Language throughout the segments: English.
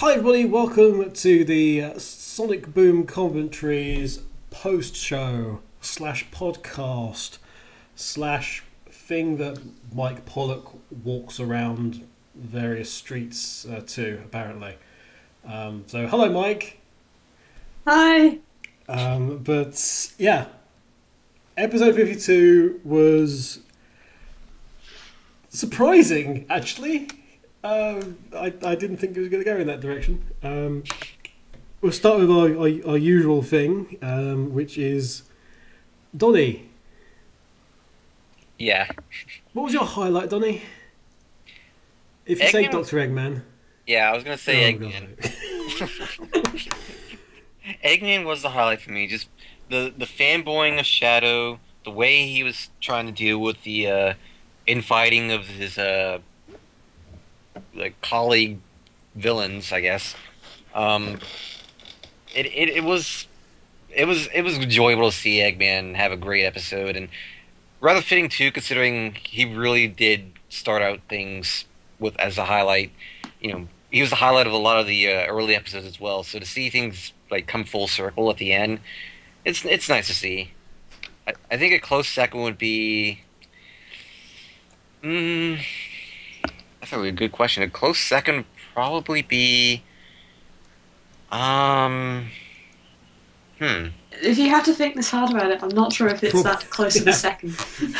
Hi everybody, welcome to the Sonic Boom Commentaries post-show slash podcast slash thing that Mike Pollock walks around various streets to, apparently. So hello Mike. Hi. But yeah, episode 52 was surprising, actually. I didn't think it was going to go in that direction. We'll start with our usual thing, which is Donnie. Yeah. What was your highlight, Donnie? If you say Dr. Eggman. Yeah, I was going to say Eggman. God. Eggman was the highlight for me. Just the fanboying of Shadow, the way he was trying to deal with the infighting of his colleague villains, I guess. It was enjoyable to see Eggman have a great episode, and rather fitting too, considering he really did start out things with as a highlight. You know, he was the highlight of a lot of the early episodes as well. So to see things like come full circle at the end, it's nice to see. I think a close second would be. That's a really good question. A close second would probably be. If you have to think this hard about it, I'm not sure if it's that close of a second.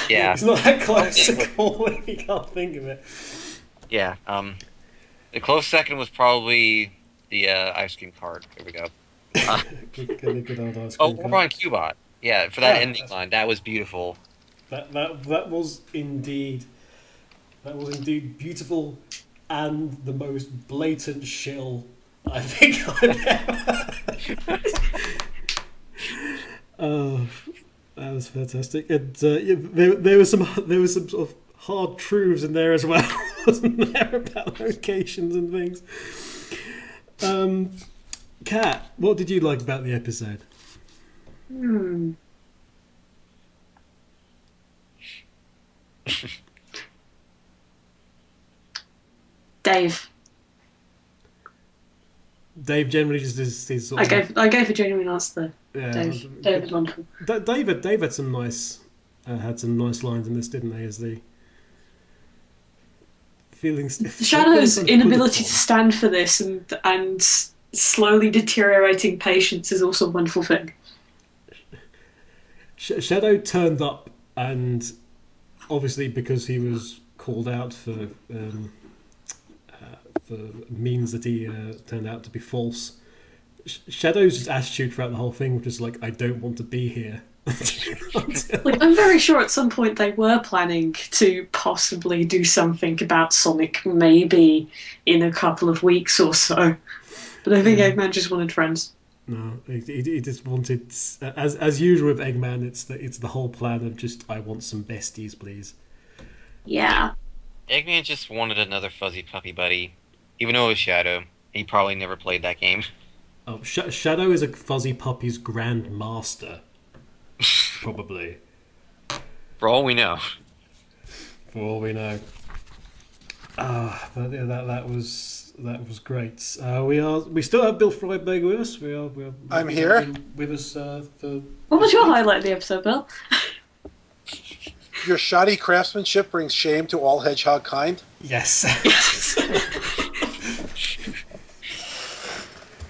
Yeah. It's not that close at all if you can't think of it. Yeah. The close second was probably the ice cream cart. There we go. Good old ice Oh, cream we're on Cubot. Yeah, for that ending line, that was beautiful. That was indeed beautiful, and the most blatant shill I think I've ever. Oh, that was fantastic, and there was some sort of hard truths in there as well, wasn't there, about locations and things. Kat, what did you like about the episode? Dave generally just is sort of... I gave a genuine answer there. Yeah, Dave was wonderful. Dave had some nice lines in this, didn't they? As the feelings, The Shadow's inability to stand for this and slowly deteriorating patience is also a wonderful thing. Shadow turned up, and obviously because he was called out for means that he turned out to be false. Shadow's attitude throughout the whole thing was just like, I don't want to be here. I'm very sure at some point they were planning to possibly do something about Sonic, maybe in a couple of weeks or so. But I think Eggman just wanted friends. No, he just wanted, as usual with Eggman, it's the whole plan of just, I want some besties, please. Yeah. Eggman just wanted another fuzzy puppy buddy. Even though it was Shadow, he probably never played that game. Oh, Shadow is a fuzzy puppy's grandmaster. Probably. For all we know. For all we know. But yeah, that was great. We still have Bill Freiberger with us. I'm here. With us for. What was your highlight of the episode, Bill? Your shoddy craftsmanship brings shame to all hedgehog kind. Yes.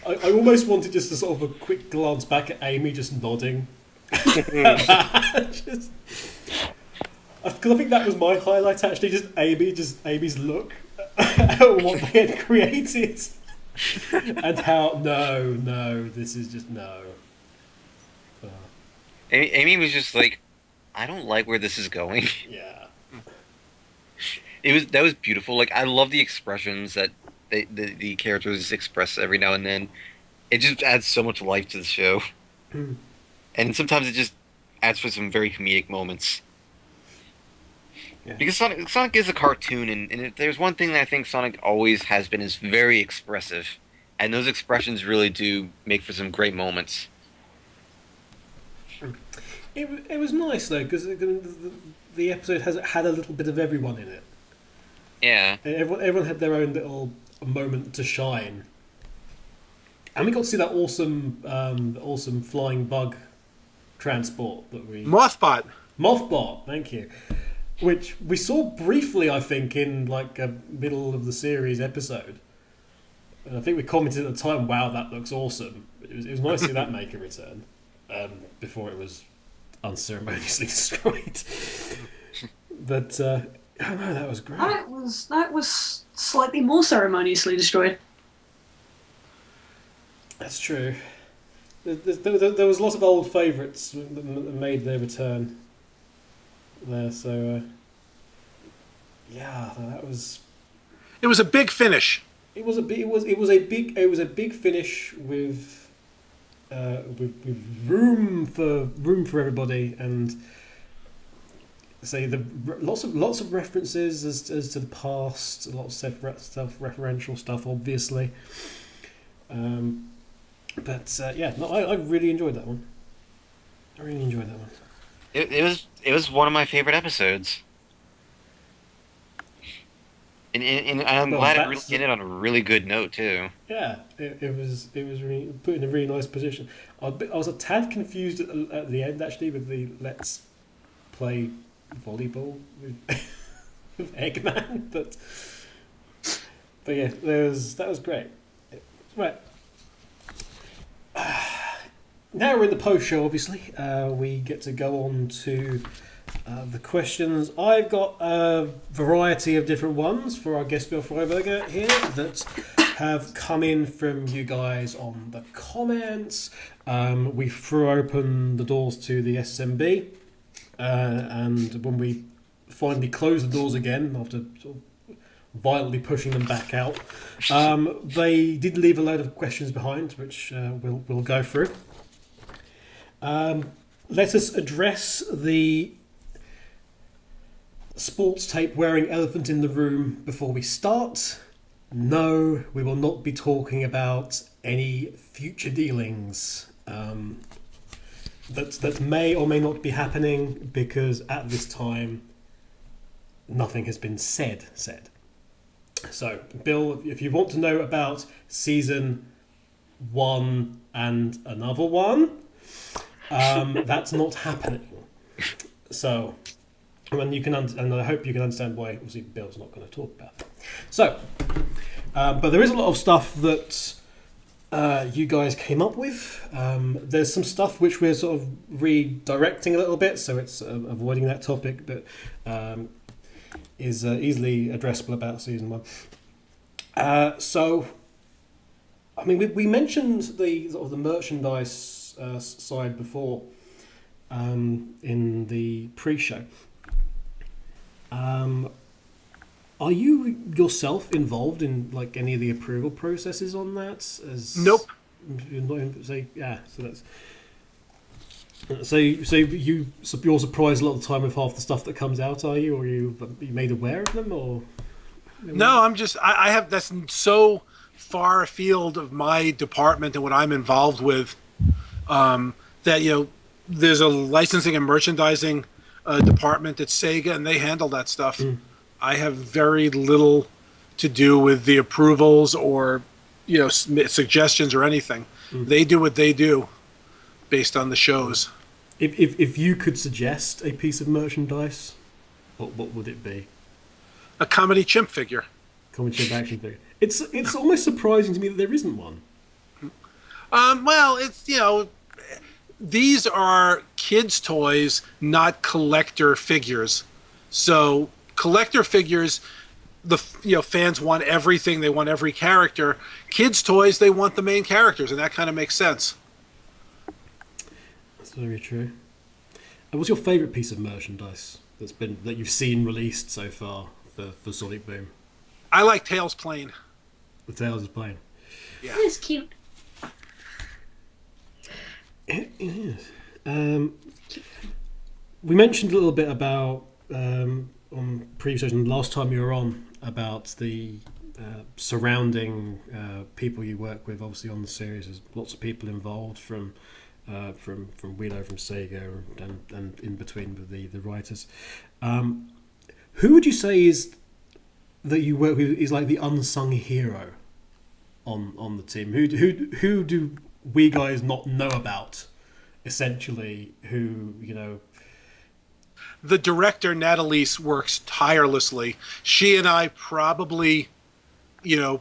I almost wanted just a sort of a quick glance back at Amy just nodding. Because I think that was my highlight, actually, just Amy's look at what they had created. And how, no, this is just no. Amy was just like, I don't like where this is going. Yeah. That was beautiful. Like, I love the expressions that the characters express every now and then. It just adds so much life to the show. And sometimes it just adds for some very comedic moments. Yeah. Because Sonic is a cartoon, and if there's one thing that I think Sonic always has been, is very expressive. And those expressions really do make for some great moments. It was nice, though, because the episode had a little bit of everyone in it. Yeah. Everyone had their own little moment to shine. And we got to see that awesome flying bug transport that we... Mothbot, thank you. Which we saw briefly, I think, in like a middle of the series episode. And I think we commented at the time, wow, that looks awesome. It was nice to see that make a return before it was unceremoniously destroyed. But, oh no, that was great. That was slightly more ceremoniously destroyed. That's true. There was lots of old favourites that made their return there, so yeah, that was. It was a big finish. It was a big finish with room for everybody, and say lots of references as to the past, a lot of self-referential stuff, obviously. But yeah, no, I really enjoyed that one. It was one of my favorite episodes. And I'm glad it really ended on a really good note too. Yeah, it was really put in a really nice position. I was a tad confused at the end actually with the let's play volleyball with Eggman, but yeah, that was great. Right. Now we're in the post show, obviously. We get to go on to the questions. I've got a variety of different ones for our guest Bill Freiberger here that have come in from you guys on the comments. We threw open the doors to the SMB, and when we finally closed the doors again after sort of violently pushing them back out, they did leave a load of questions behind, which we'll go through. Let us address the sports tape wearing elephant in the room before we start. No, we will not be talking about any future dealings that may or may not be happening, because at this time nothing has been said. So, Bill, if you want to know about season 1 and another one, that's not happening. So, and I hope you can understand why. Obviously, Bill's not going to talk about that. So, but there is a lot of stuff that you guys came up with. There's some stuff which we're sort of redirecting a little bit, so it's avoiding that topic, but is easily addressable about season 1. So, I mean, we mentioned the sort of the merchandise side before in the pre-show. Are you yourself involved in like any of the approval processes on that? Nope. You're not. So that's. So you're surprised a lot of the time with half the stuff that comes out, are you? Or you made aware of them, or? No, I'm just I have that's so far afield of my department and what I'm involved with, that there's a licensing and merchandising department at Sega, and they handle that stuff. I have very little to do with the approvals or suggestions or anything. They do what they do based on the shows. If you could suggest a piece of merchandise, what would it be? A comedy chimp figure. Comedy chimp action figure. It's almost surprising to me that there isn't one. Well, it's these are kids' toys, not collector figures. So collector figures, fans want everything. They want every character. Kids' toys, they want the main characters, and that kind of makes sense. That's very true. And what's your favourite piece of merchandise that you've seen released so far for Sonic Boom? I like Tails Plane. The Tails is plain. Yeah, it's cute. It is. We mentioned a little bit about on previous session last time you were on about the surrounding people you work with. Obviously, on the series, there's lots of people involved from Wheelo, from Sega, and in between with the writers. Who would you say is that you work with is like the unsung hero on the team? Who do we guys not know about? Essentially, who The director, Nathalise, works tirelessly. She and I probably,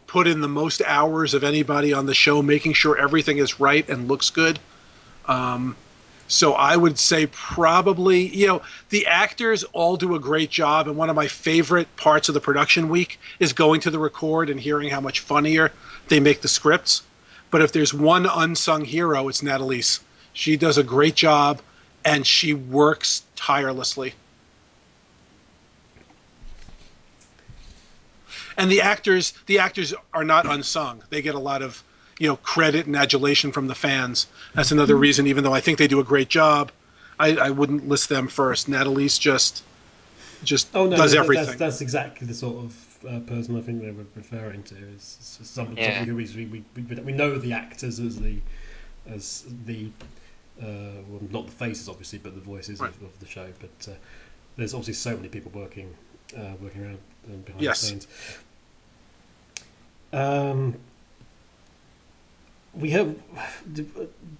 put in the most hours of anybody on the show, making sure everything is right and looks good. So I would say probably, the actors all do a great job. And one of my favorite parts of the production week is going to the record and hearing how much funnier they make the scripts. But if there's one unsung hero, it's Nathalise. She does a great job, and she works tirelessly. And the actors are not unsung. They get a lot of, credit and adulation from the fans. That's another reason, even though I think they do a great job, I wouldn't list them first. Nathalise just does everything. That's exactly the sort of person I think they were referring to. Is somebody who we know the actors as the well, not the faces obviously, but the voices of the show. But there's obviously so many people working around behind the scenes. We have.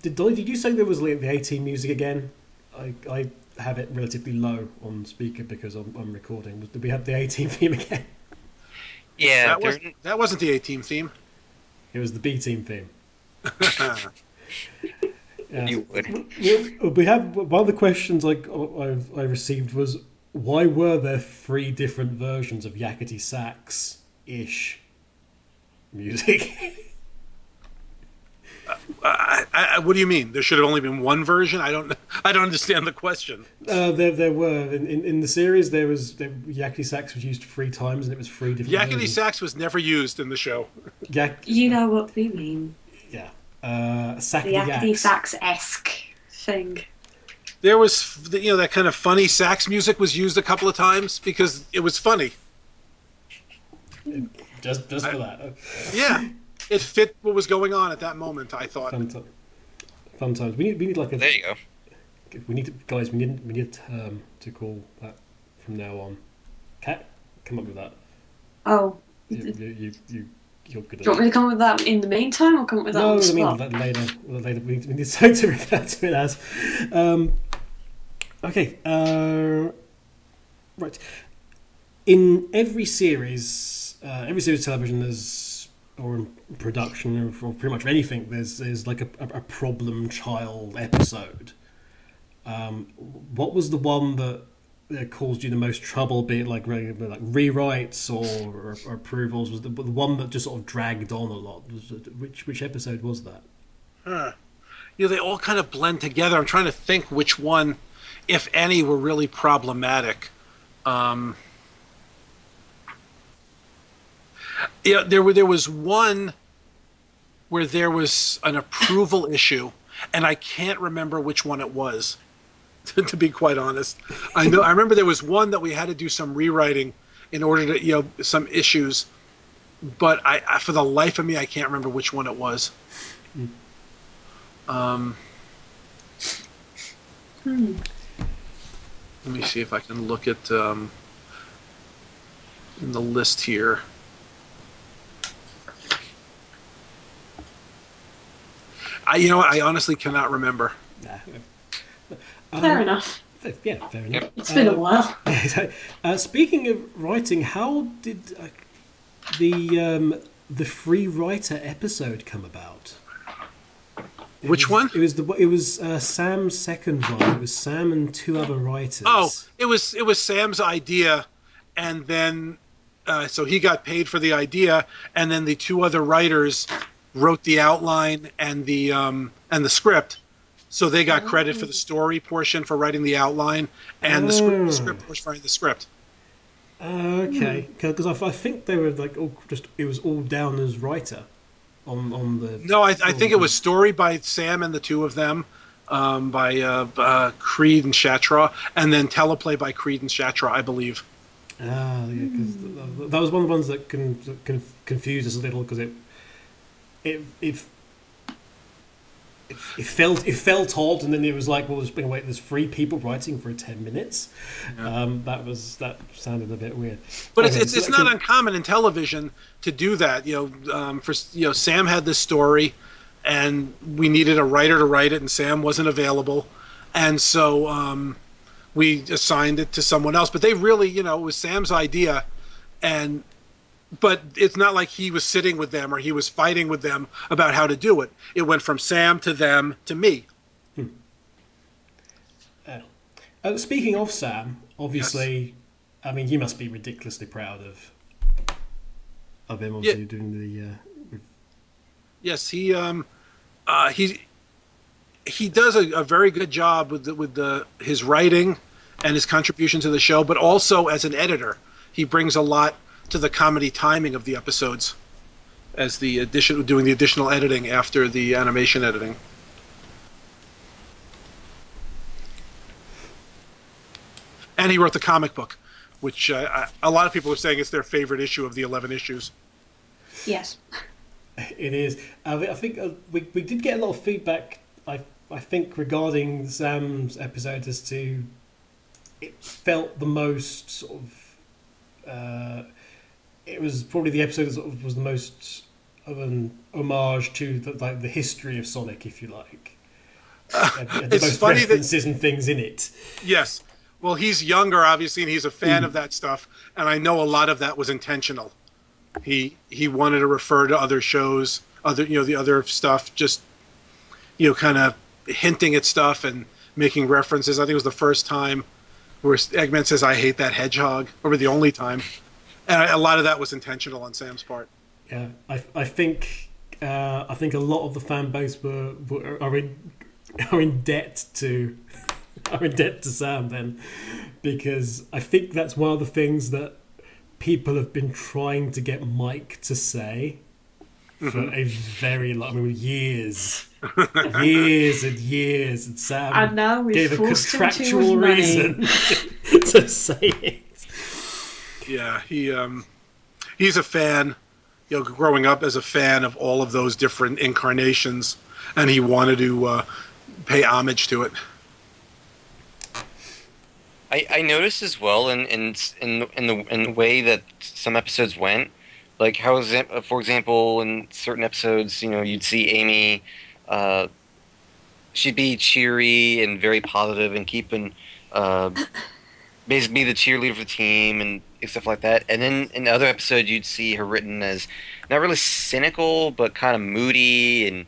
Donnie, did you say there was the A-Team music again? I have it relatively low on speaker because I'm recording. Did we have the A-Team theme again? Yeah, that wasn't the A-Team theme. It was the B-Team theme. You would. We have one of the questions I received was, why were there 3 different versions of Yakety Sax ish music? What do you mean? There should have only been one version? I don't understand the question. There were in the series Yakety Sax was used 3 times and it was 3 different. Yakety versions. Sax was never used in the show. You know what we mean. Yeah. The Yakety Sax-esque thing. There was that kind of funny sax music was used a couple of times because it was funny. Just for that. Yeah. It fit what was going on at that moment, I thought. Fun times. We need like a. There you go. We need a term to call that from now on. Kat, come up with that. Oh. You're good at. Do you want me to come up with that in the meantime, or come up with that on the spot? No, later. We need something to refer to it as. Okay. Right. In every series of television, or in production, or pretty much anything, there's like a problem child episode. What was the one that caused you the most trouble, be it like rewrites or approvals? Was the one that just sort of dragged on a lot? Which episode was that? They all kind of blend together. I'm trying to think which one, if any, were really problematic. There was one where there was an approval issue, and I can't remember which one it was. To be quite honest, I remember there was one that we had to do some rewriting in order to some issues, but I for the life of me I can't remember which one it was. Let me see if I can look at in the list here. I honestly cannot remember. Fair enough. Yeah, fair enough. It's been a while. Speaking of writing, how did the free writer episode come about? Which one? It was Sam's second one. It was Sam and 2 other writers. Oh, it was Sam's idea, and then so he got paid for the idea, and then the 2 other writers wrote the outline and the script. So they got credit for the story portion for writing the outline, and the script portion for writing the script. Okay, because I think they were like it was all down as writer on the. No, I think it was story by Sam and the 2 of them, by Creed and Shatra, and then teleplay by Creed and Shatra, I believe. Yeah, because that was one of the ones that confused us a little because it felt odd, and then it was like, well, wait, there's 3 people writing for 10 minutes. Yeah. That sounded a bit weird. But Okay, it's not uncommon in television to do that. Sam had this story, and we needed a writer to write it, and Sam wasn't available, and so we assigned it to someone else. But they really, it was Sam's idea, but it's not like he was sitting with them or he was fighting with them about how to do it. It went from Sam to them to me. Speaking of Sam, obviously, Yes. I mean, you must be ridiculously proud of him, obviously, doing the... Yes, he does a very good job with his writing and his contribution to the show, but also as an editor, he brings a lot to the comedy timing of the episodes, as doing the additional editing after the animation editing. And he wrote the comic book, which a lot of people are saying it's their favorite issue of the 11 issues. Yes. It is. I think we did get a lot of feedback, I think, regarding Sam's episode as to it felt the most sort of... it was probably the episode that sort of was the most of an homage to the history of Sonic, if you like. The It's most funny references and things in it. Yes. Well, he's younger, obviously, and he's a fan of that stuff, and I know a lot of that was intentional. He wanted to refer to other shows, the other stuff, just kind of hinting at stuff and making references. I think it was the first time where Eggman says, "I hate that hedgehog," or the only time. And a lot of that was intentional on Sam's part. Yeah, I think a lot of the fan base are in debt to Sam then, because I think that's one of the things that people have been trying to get Mike to say for a very long, years and years, and Sam And now we've gave a forced him too contractual much money. reason to say it. Yeah, he's a fan, growing up as a fan of all of those different incarnations, and he wanted to pay homage to it. I noticed as well in the way that some episodes went, like how, for example, in certain episodes, you'd see Amy, she'd be cheery and very positive and keeping, basically the cheerleader for the team and stuff like that. And then in the other episode, you'd see her written as not really cynical, but kind of moody and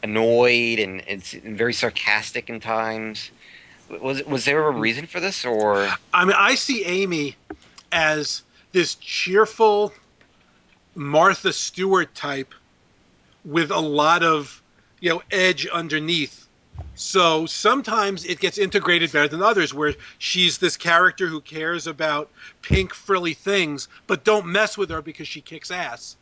annoyed and very sarcastic in times. Was there a reason for this, or? I mean, I see Amy as this cheerful Martha Stewart type with a lot of, edge underneath. So sometimes it gets integrated better than others, where she's this character who cares about pink frilly things, but don't mess with her because she kicks ass.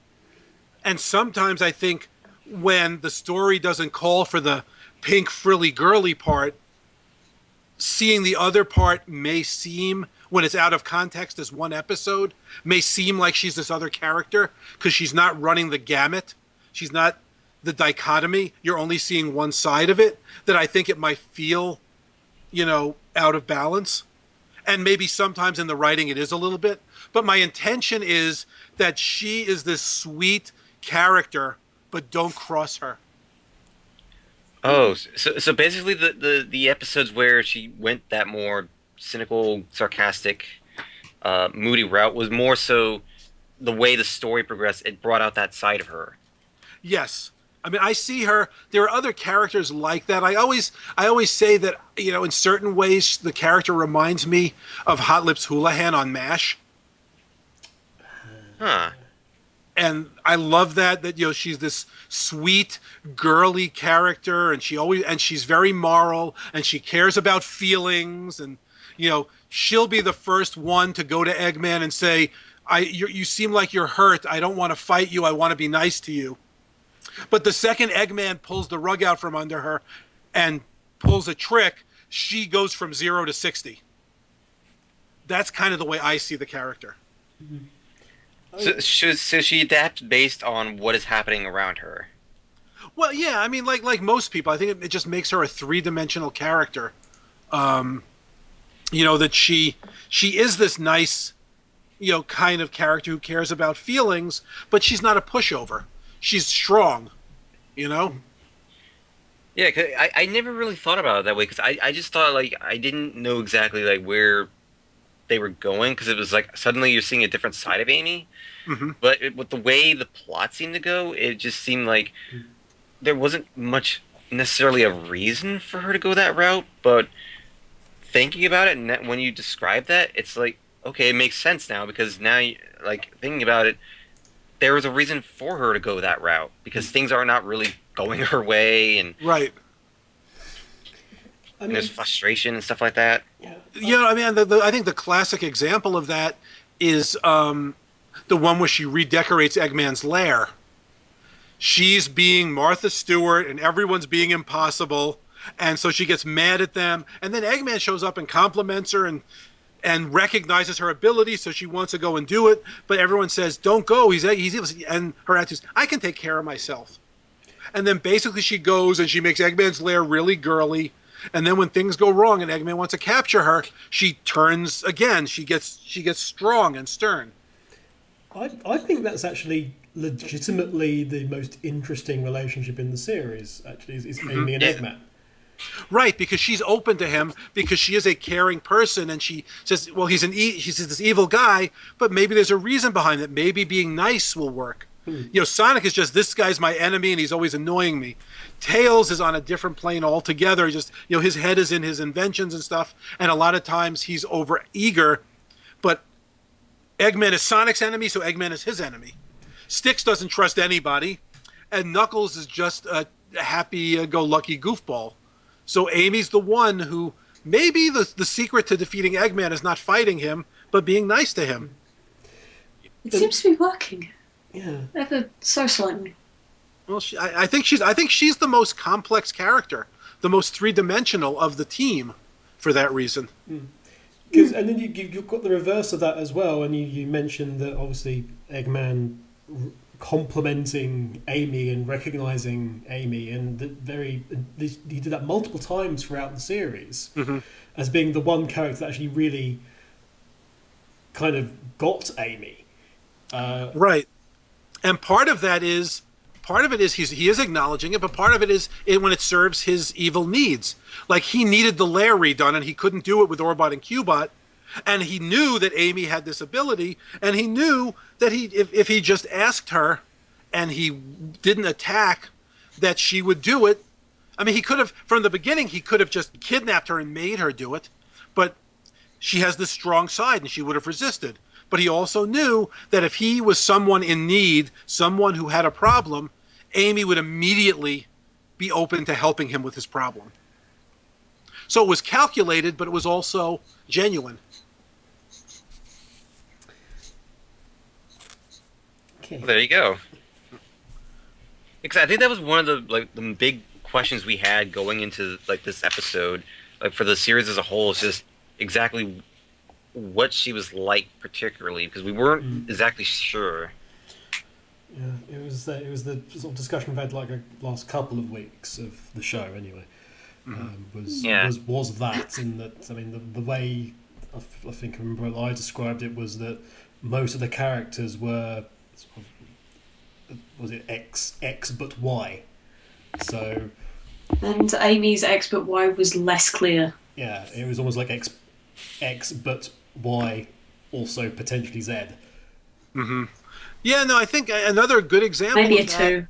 And sometimes I think when the story doesn't call for the pink frilly girly part, seeing the other part may seem, when it's out of context as one episode, may seem like she's this other character because she's not running the gamut. She's not the dichotomy. You're only seeing one side of it, that I think it might feel, out of balance. And maybe sometimes in the writing it is a little bit. But my intention is that she is this sweet character, but don't cross her. Oh, so basically the episodes where she went that more cynical, sarcastic, moody route was more so the way the story progressed. It brought out that side of her. Yes. I mean, I see her. There are other characters like that. I always say that, in certain ways, the character reminds me of Hot Lips Houlihan on MASH. Huh. And I love that she's this sweet, girly character, and she's very moral, and she cares about feelings, and she'll be the first one to go to Eggman and say, you seem like you're hurt. I don't want to fight you. I want to be nice to you. But the second Eggman pulls the rug out from under her and pulls a trick, she goes from 0 to 60. That's kind of the way I see the character. So she adapts based on what is happening around her. Well, yeah, I mean, like most people, I think it just makes her a three-dimensional character. That she is this nice, kind of character who cares about feelings, but she's not a pushover. She's strong, you know? Yeah, 'cause I never really thought about it that way because I just thought like I didn't know exactly like where they were going because it was like suddenly you're seeing a different side of Amy. Hmm. But with the way the plot seemed to go, it just seemed like there wasn't much necessarily a reason for her to go that route. But thinking about it, and when you describe that, it's like okay, it makes sense now because now, like thinking about it, there was a reason for her to go that route because things are not really going her way, and Right. I and there's mean, frustration and stuff like that. yeah. I mean, I think the classic example of that is the one where she redecorates Eggman's lair. She's being Martha Stewart, and everyone's being impossible, and so she gets mad at them. And then Eggman shows up and compliments her and recognizes her ability, so she wants to go and do it. But everyone says, "Don't go. He's evil." And her attitude is, "I can take care of myself." And then basically she goes and she makes Eggman's lair really girly. And then when things go wrong and Eggman wants to capture her, she turns again. She gets strong and stern. I think that's actually legitimately the most interesting relationship in the series. Actually, is Amy and Yeah. Eggman. Right, because she's open to him because she is a caring person, and she says, "Well, he's this evil guy, but maybe there's a reason behind it. Maybe being nice will work." Sonic is just, this guy's my enemy and he's always annoying me. Tails is on a different plane altogether. Just, his head is in his inventions and stuff. And a lot of times he's over eager, but Eggman is Sonic's enemy, so Eggman is his enemy. Styx doesn't trust anybody, and Knuckles is just a happy-go-lucky goofball. So Amy's the one who, maybe the secret to defeating Eggman is not fighting him, but being nice to him. It seems to be working. Yeah. Ever so slightly. Well, I think she's the most complex character, the most three-dimensional of the team, for that reason. And then you've got the reverse of that as well, and you mentioned that obviously Eggman complimenting Amy and recognising Amy, and he did that multiple times throughout the series as being the one character that actually really kind of got Amy. Right. And part of it is he is acknowledging it, but part of it is when it serves his evil needs. Like he needed the lair redone, and he couldn't do it with Orbot and Cubot, and he knew that Amy had this ability, and he knew that if he just asked her, and he didn't attack, that she would do it. I mean, he could have from the beginning. He could have just kidnapped her and made her do it, but she has this strong side, and she would have resisted. But he also knew that if he was someone in need, someone who had a problem, Amy would immediately be open to helping him with his problem. So it was calculated, but it was also genuine. Okay. Well, there you go. Because I think that was one of the big questions we had going into this episode, for the series as a whole, is just exactly what she was like, particularly because we weren't exactly sure. Yeah, it was the sort of discussion we've had the last couple of weeks of the show anyway. Was that, in that, I mean, the way I think I remember I described it was that most of the characters were sort of, was it X but Y, so, And Amy's X but Y was less clear. yeah, it was almost like X but Y, also potentially Z. Yeah, no, I think another good example. Maybe a of that,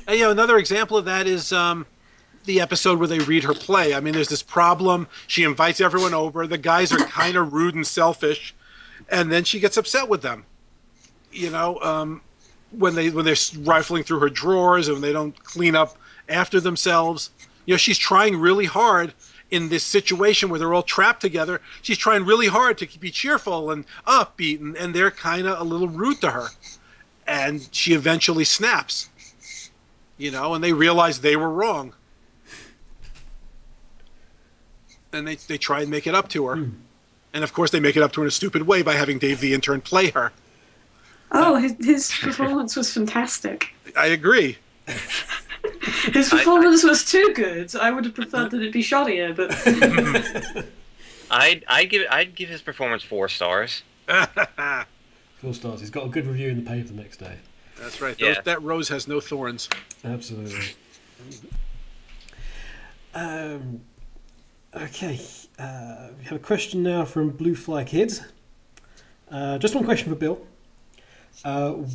2. Another example of that is the episode where they read her play. I mean, there's this problem. She invites everyone over. The guys are kind of rude and selfish, and then she gets upset with them. When they're rifling through her drawers and they don't clean up after themselves. She's trying really hard in this situation where they're all trapped together. She's trying really hard to be cheerful and upbeat, and they're kind of a little rude to her. And she eventually snaps, and they realize they were wrong. And they try and make it up to her. And of course they make it up to her in a stupid way by having Dave the intern play her. Oh, his performance was fantastic. I agree. His performance was too good. I would have preferred that it be shoddier, but I'd give his performance 4 stars. 4 stars. He's got a good review in the paper the next day. That's right. Yeah. That rose has no thorns. Absolutely. Okay. We have a question now from Blue Fly Kids. Just one question for Bill.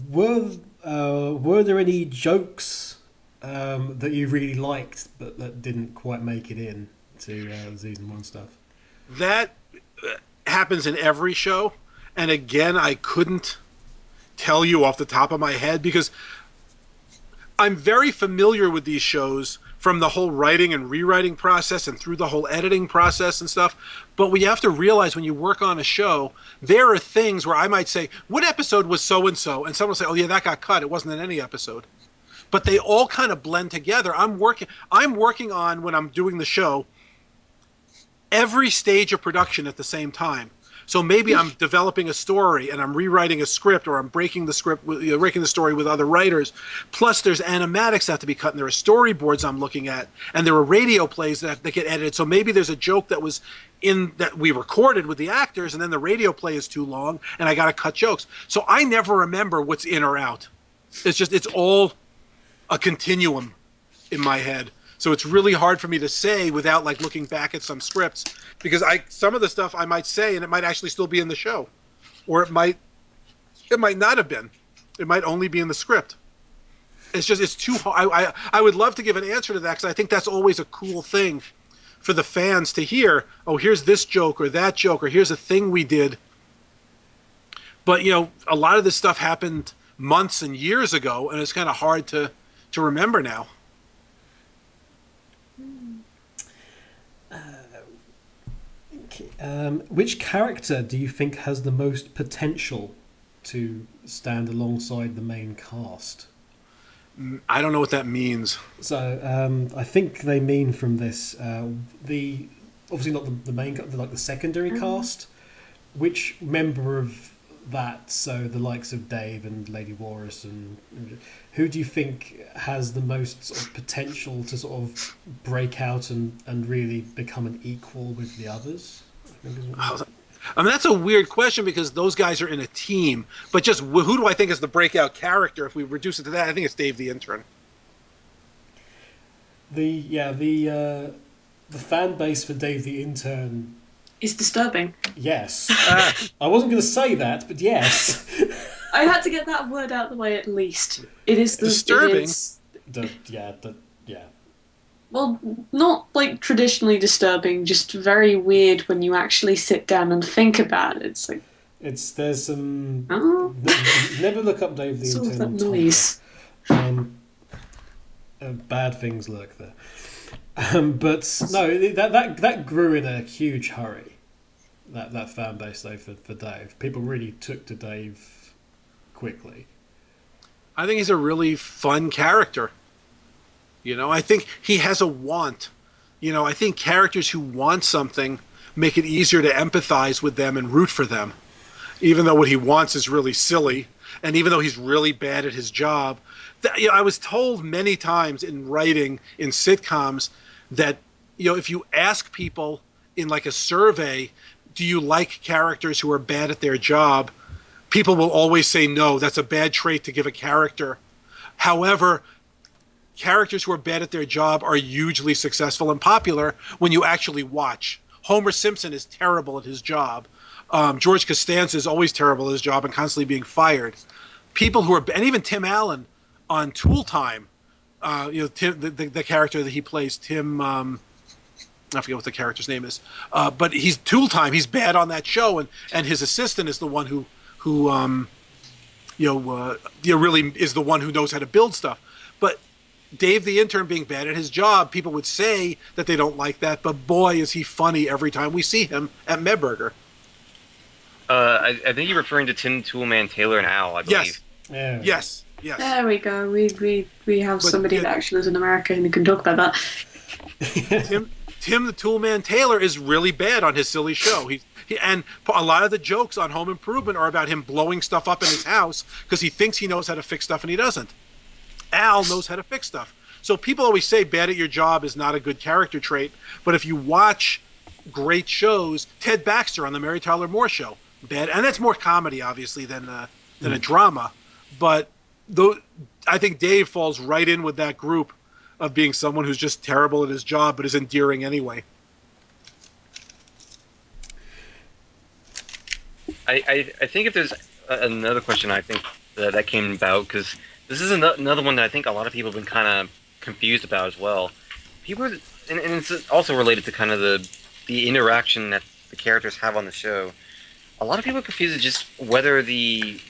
Were there any jokes that you really liked but that didn't quite make it in to season 1 stuff? That happens in every show, and again, I couldn't tell you off the top of my head because I'm very familiar with these shows from the whole writing and rewriting process and through the whole editing process and stuff. But we have to realize when you work on a show, there are things where I might say, what episode was so-and-so? And someone will say, oh yeah, that got cut. It wasn't in any episode. But they all kind of blend together. I'm working on, when I'm doing the show, every stage of production at the same time. So maybe I'm developing a story and I'm rewriting a script, or I'm breaking the script, breaking the story with other writers. Plus, there's animatics that have to be cut, and there are storyboards I'm looking at, and there are radio plays that get edited. So maybe there's a joke that was in that we recorded with the actors, and then the radio play is too long, and I got to cut jokes. So I never remember what's in or out. It's all a continuum in my head. So it's really hard for me to say without like looking back at some scripts, because some of the stuff I might say and it might actually still be in the show, or it might not have been. It might only be in the script. It's too hard. I would love to give an answer to that, because I think that's always a cool thing for the fans to hear. Oh, here's this joke or that joke, or here's a thing we did. But a lot of this stuff happened months and years ago, and it's kind of hard to remember now. Which character do you think has the most potential to stand alongside the main cast? I don't know what that means. So I think they mean from this obviously not the main, like the secondary cast. Which member of that? So the likes of Dave and Lady Walrus, and who do you think has the most sort of potential to sort of break out and really become an equal with the others? I mean, that's a weird question, because those guys are in a team. But just who do I think is the breakout character? If we reduce it to that, I think it's Dave the Intern. The fan base for Dave the Intern is disturbing. Yes. I wasn't going to say that, but yes. I had to get that word out of the way at least. It is disturbing. Yeah. Well, not like traditionally disturbing, just very weird when you actually sit down and think about it. It's like there's some. Never look up Dave the Intern. That noise. Bad things lurk there. But no, that grew in a huge hurry. That fan base though for Dave, people really took to Dave quickly. I think he's a really fun character. I think he has a want. I think characters who want something make it easier to empathize with them and root for them, even though what he wants is really silly, and even though he's really bad at his job. I was told many times in writing in sitcoms that if you ask people in like a survey, do you like characters who are bad at their job, people will always say no. That's a bad trait to give a character. However, characters who are bad at their job are hugely successful and popular when you actually watch. Homer Simpson is terrible at his job. George Costanza is always terrible at his job and constantly being fired. People who are, and even Tim Allen on Tool Time, Tim, the character that he plays, Tim, I forget what the character's name is, but he's Tool Time. He's bad on that show, and his assistant is the one who really is the one who knows how to build stuff. But Dave the Intern being bad at his job, people would say that they don't like that, but boy, is he funny every time we see him at Medburger. I think you're referring to Tim Toolman Taylor and Al, I believe. Yes. There we go. We have somebody that actually lives in America and we can talk about that. Tim the Toolman Taylor is really bad on his silly show. And a lot of the jokes on Home Improvement are about him blowing stuff up in his house because he thinks he knows how to fix stuff and he doesn't. Al knows how to fix stuff. So people always say bad at your job is not a good character trait, but if you watch great shows, Ted Baxter on the Mary Tyler Moore Show, bad, and that's more comedy obviously than a drama, but though I think Dave falls right in with that group of being someone who's just terrible at his job but is endearing anyway. I think if there's another question I think that came about, because this is another one that I think a lot of people have been kind of confused about as well. People, and it's also related to kind of the interaction that the characters have on the show. A lot of people are confused with just whether the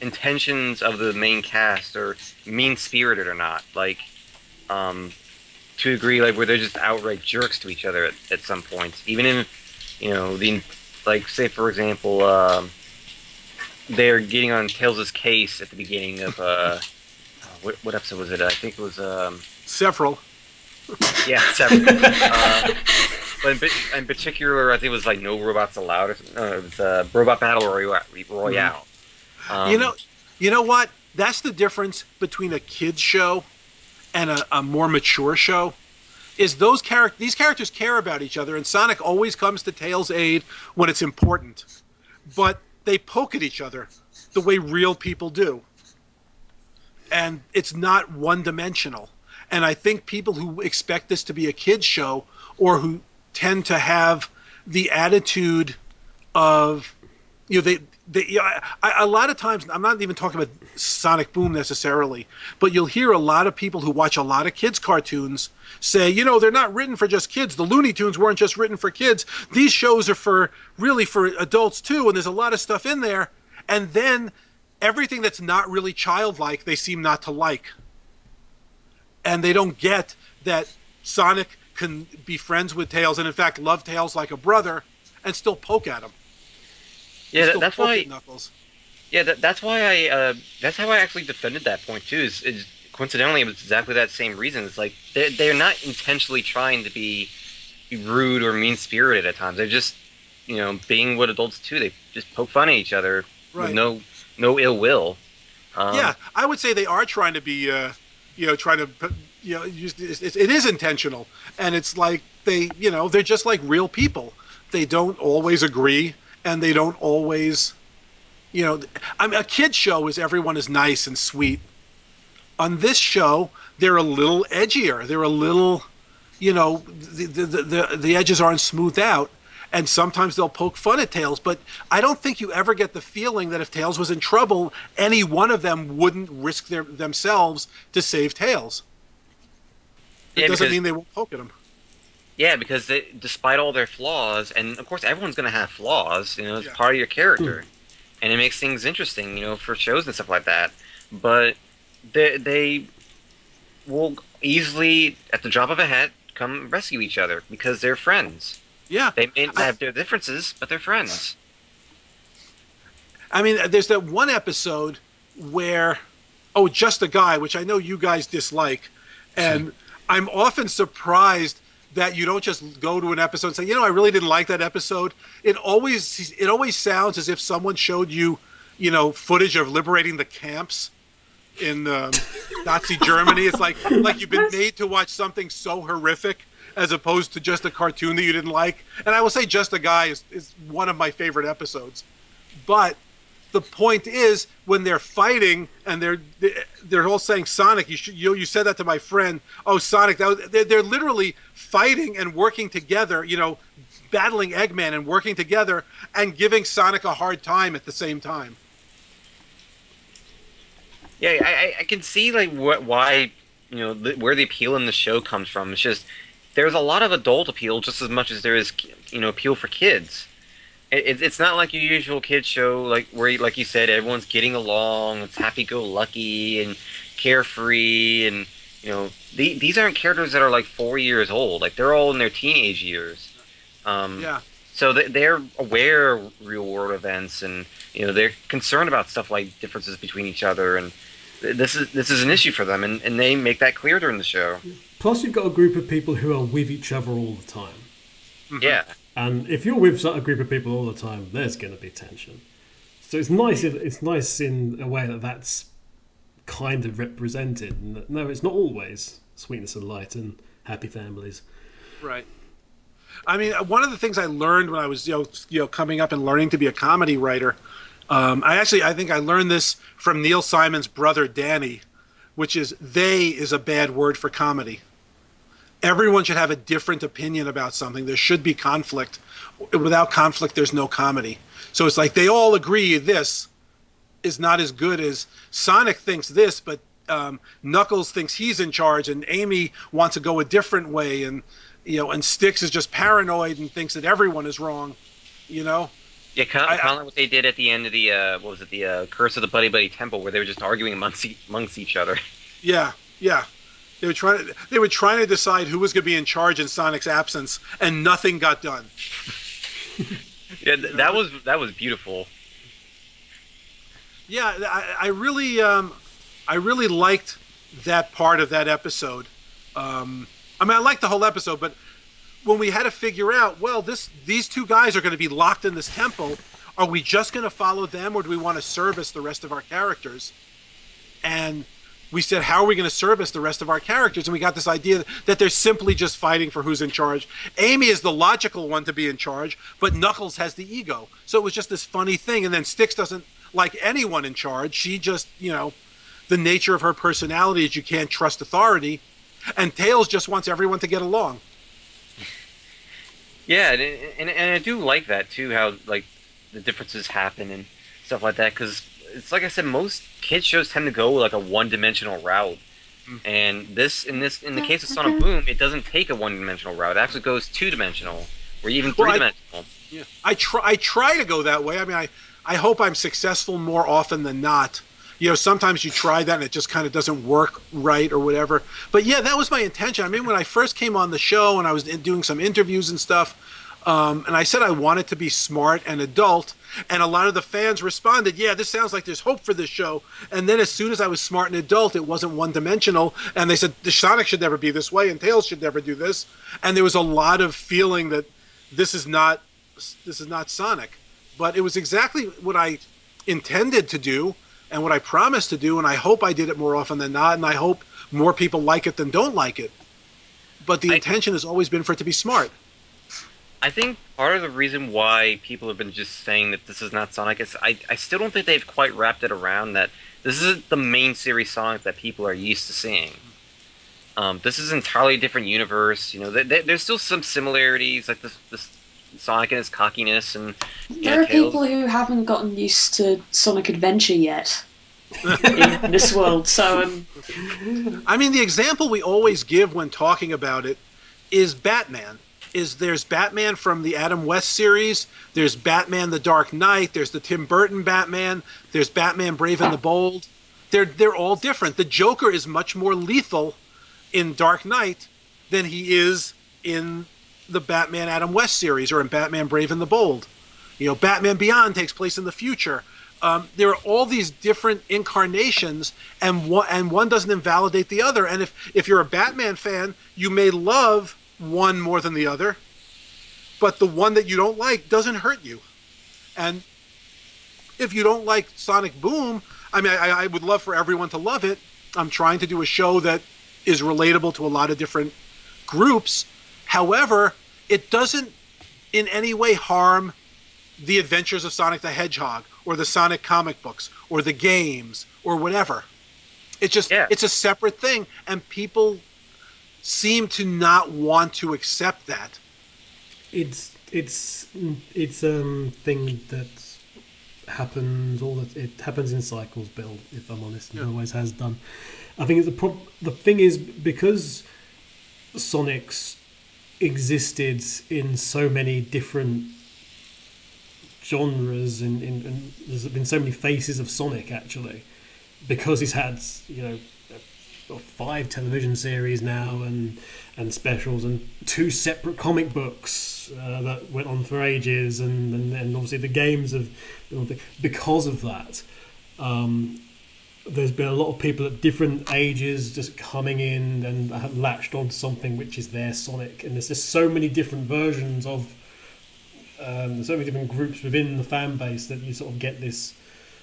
intentions of the main cast are mean-spirited or not. Like, to agree, like, where they're just outright jerks to each other at some points. Even in, like, say, for example, they're getting on Tails' case at the beginning of, what episode was it? I think it was, Several. Yeah, several. But in particular, I think it was, like, No Robots Allowed, or it was, Robot Battle Royale. You know what? That's the difference between a kid's show and a more mature show. Is these characters care about each other, and Sonic always comes to Tails' aid when it's important. But they poke at each other the way real people do. And it's not one-dimensional. And I think people who expect this to be a kid's show, or who tend to have the attitude of, a lot of times, I'm not even talking about Sonic Boom necessarily, but you'll hear a lot of people who watch a lot of kids' cartoons say, they're not written for just kids. The Looney Tunes weren't just written for kids. These shows are really for adults too, and there's a lot of stuff in there. And then everything that's not really childlike, they seem not to like. And they don't get that Sonic can be friends with Tails, and in fact love Tails like a brother, and still poke at him. Yeah, that's why. Knuckles. Yeah, that's why that's how I actually defended that point too. Is coincidentally, it was exactly that same reason. It's like they're not intentionally trying to be rude or mean spirited at times. They're just being what adults do. They just poke fun at each other with no ill will. Yeah, I would say they are trying to be trying to it is intentional, and it's like they're just like real people. They don't always agree. And they don't always, a kid's show is everyone is nice and sweet. On this show, they're a little edgier. They're a little, the edges aren't smoothed out. And sometimes they'll poke fun at Tails. But I don't think you ever get the feeling that if Tails was in trouble, any one of them wouldn't risk themselves to save Tails. It doesn't mean they won't poke at him. Yeah, because despite all their flaws, and of course everyone's going to have flaws, it's part of your character. And it makes things interesting, for shows and stuff like that. But they will easily, at the drop of a hat, come rescue each other because they're friends. Yeah. They may have their differences, but they're friends. I mean, there's that one episode where, Just a Guy, which I know you guys dislike, and I'm often surprised that you don't just go to an episode and say, I really didn't like that episode. It always sounds as if someone showed you, footage of liberating the camps in Nazi Germany. It's like you've been made to watch something so horrific as opposed to just a cartoon that you didn't like. And I will say Just a Guy is one of my favorite episodes. But the point is, when they're fighting and they're all saying, Sonic, you said that to my friend. Oh, Sonic, they're literally fighting and working together, battling Eggman and working together and giving Sonic a hard time at the same time. Yeah, I can see why where the appeal in the show comes from. It's just there's a lot of adult appeal just as much as there is appeal for kids. It's not like your usual kids show where, like you said, everyone's getting along, it's happy-go-lucky and carefree, and these aren't characters that are 4 years old. They're all in their teenage years. So they're aware of real-world events, and they're concerned about stuff like differences between each other, and this is an issue for them, and they make that clear during the show. Plus, you've got a group of people who are with each other all the time. Mm-hmm. Yeah. And if you're with a group of people all the time, there's going to be tension. So it's nice. It's nice in a way that's kind of represented. And that, no, it's not always sweetness and light and happy families. Right. I mean, one of the things I learned when I was coming up and learning to be a comedy writer, I think I learned this from Neil Simon's brother Danny, which is "they" is a bad word for comedy. Everyone should have a different opinion about something. There should be conflict. Without conflict, there's no comedy. So it's like they all agree this is not as good as Sonic thinks this, but Knuckles thinks he's in charge, and Amy wants to go a different way, and and Styx is just paranoid and thinks that everyone is wrong. Yeah, kind of like what they did at the end of the the Curse of the Buddy Buddy Temple, where they were just arguing amongst each other. Yeah. They were trying to decide who was going to be in charge in Sonic's absence, and nothing got done. Yeah, that was beautiful. Yeah, I really liked that part of that episode. I liked the whole episode, but when we had to figure out, well, these two guys are going to be locked in this temple, are we just going to follow them, or do we want to service the rest of our characters? And we said, how are we going to service the rest of our characters? And we got this idea that they're simply just fighting for who's in charge. Amy is the logical one to be in charge, but Knuckles has the ego. So it was just this funny thing. And then Styx doesn't like anyone in charge. She just, the nature of her personality is you can't trust authority. And Tails just wants everyone to get along. Yeah, and I do like that too, how like the differences happen and stuff like that, because it's like I said, most kids shows tend to go like a one-dimensional route, and in the case of Sonic Boom, it doesn't take a one-dimensional route. It actually goes two-dimensional, or even three-dimensional. I try to go that way. I mean, I hope I'm successful more often than not. Sometimes you try that and it just kind of doesn't work right or whatever. But yeah, that was my intention. I mean, when I first came on the show and I was doing some interviews and stuff, and I said I wanted to be smart and adult, and a lot of the fans responded, yeah, this sounds like there's hope for this show. And then as soon as I was smart and adult, it wasn't one-dimensional, and they said, the Sonic should never be this way, and Tails should never do this. And there was a lot of feeling that this is not Sonic. But it was exactly what I intended to do, and what I promised to do, and I hope I did it more often than not, and I hope more people like it than don't like it. But the intention has always been for it to be smart. I think part of the reason why people have been just saying that this is not Sonic is I still don't think they've quite wrapped it around that this isn't the main series Sonic that people are used to seeing. This is an entirely different universe. There's still some similarities, like this Sonic and his cockiness, and there are Tails. people who haven't gotten used to Sonic Adventure yet in this world. So, I mean, the example we always give when talking about it is Batman. There's Batman from the Adam West series. There's Batman: The Dark Knight. There's the Tim Burton Batman. There's Batman: Brave and the Bold. They're all different. The Joker is much more lethal in Dark Knight than he is in the Batman Adam West series or in Batman Brave and the Bold. Batman Beyond takes place in the future. There are all these different incarnations, and one doesn't invalidate the other. And if you're a Batman fan, you may love one more than the other, but the one that you don't like doesn't hurt you. And if you don't like Sonic Boom, I mean, I would love for everyone to love it. I'm trying to do a show that is relatable to a lot of different groups. However, it doesn't in any way harm the adventures of Sonic the Hedgehog or the Sonic comic books or the games or whatever. It's a separate thing, and people seem to not want to accept that. It's thing that happens it happens in cycles, Bill, if I'm honest. It always has done. I think the thing is, because Sonic's existed in so many different genres, and there's been so many faces of Sonic, actually, because he's had 5 television series now and specials and 2 separate comic books that went on for ages, and obviously the games have, because of that, there's been a lot of people at different ages just coming in and have latched on to something which is their Sonic, and there's just so many different versions of so many different groups within the fan base that you sort of get this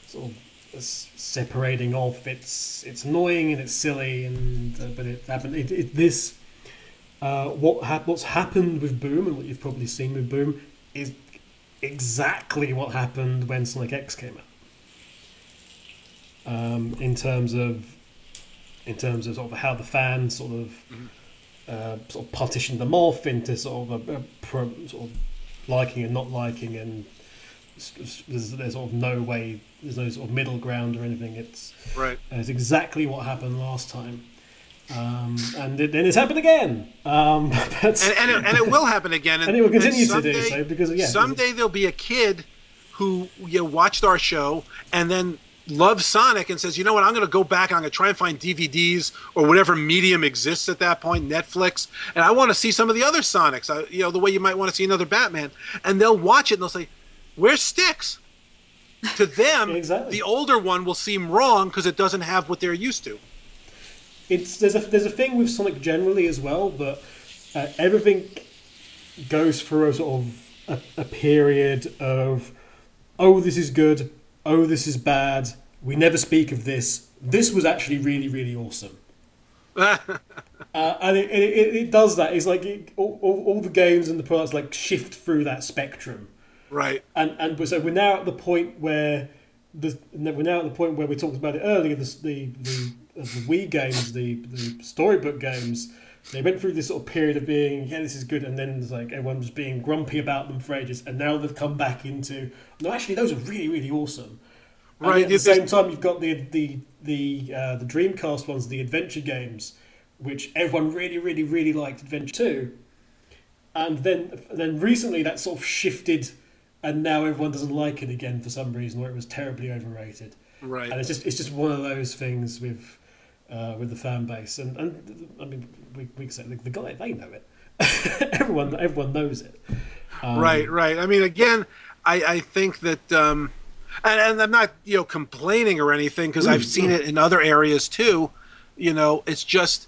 sort of separating off. It's annoying and it's silly, and but it happened. This what's happened with Boom, and what you've probably seen with Boom, is exactly what happened when Sonic X came out. In terms of sort of how the fans sort of partitioned them off into sort of liking and not liking, and there's sort of no way, there's no sort of middle ground or anything. It's exactly what happened last time, and then it's happened again. And it will happen again, and it will continue to do so, because someday there'll be a kid who watched our show and then loves Sonic and says, you know what, I'm going to go back and I'm going to try and find DVDs or whatever medium exists at that point, Netflix, and I want to see some of the other Sonics, the way you might want to see another Batman, and they'll watch it and they'll say, where's Styx? To them, exactly. The older one will seem wrong because it doesn't have what they're used to. There's a thing with Sonic generally as well, that everything goes through a sort of a period of, oh, this is good, oh, this is bad, we never speak of this, this was actually really, really awesome. And it does that. It's like all the games and the products like shift through that spectrum. Right. And so we're now at the point where we talked about it earlier, the Wii games, the storybook games, they went through this sort of period of being, this is good, and then it's like everyone was being grumpy about them for ages, and now they've come back into, no, actually those are really, really awesome. And right. at the same time, you've got the Dreamcast ones, the adventure games, which everyone really, really, really liked Adventure 2, and then recently that sort of shifted, and now everyone doesn't like it again for some reason, or it was terribly overrated. Right. And it's just one of those things with the fan base, and I mean we can say the guy, they know it. everyone knows it. Right. I mean, again, I think that, and I'm not complaining or anything, because I've seen it in other areas too. It's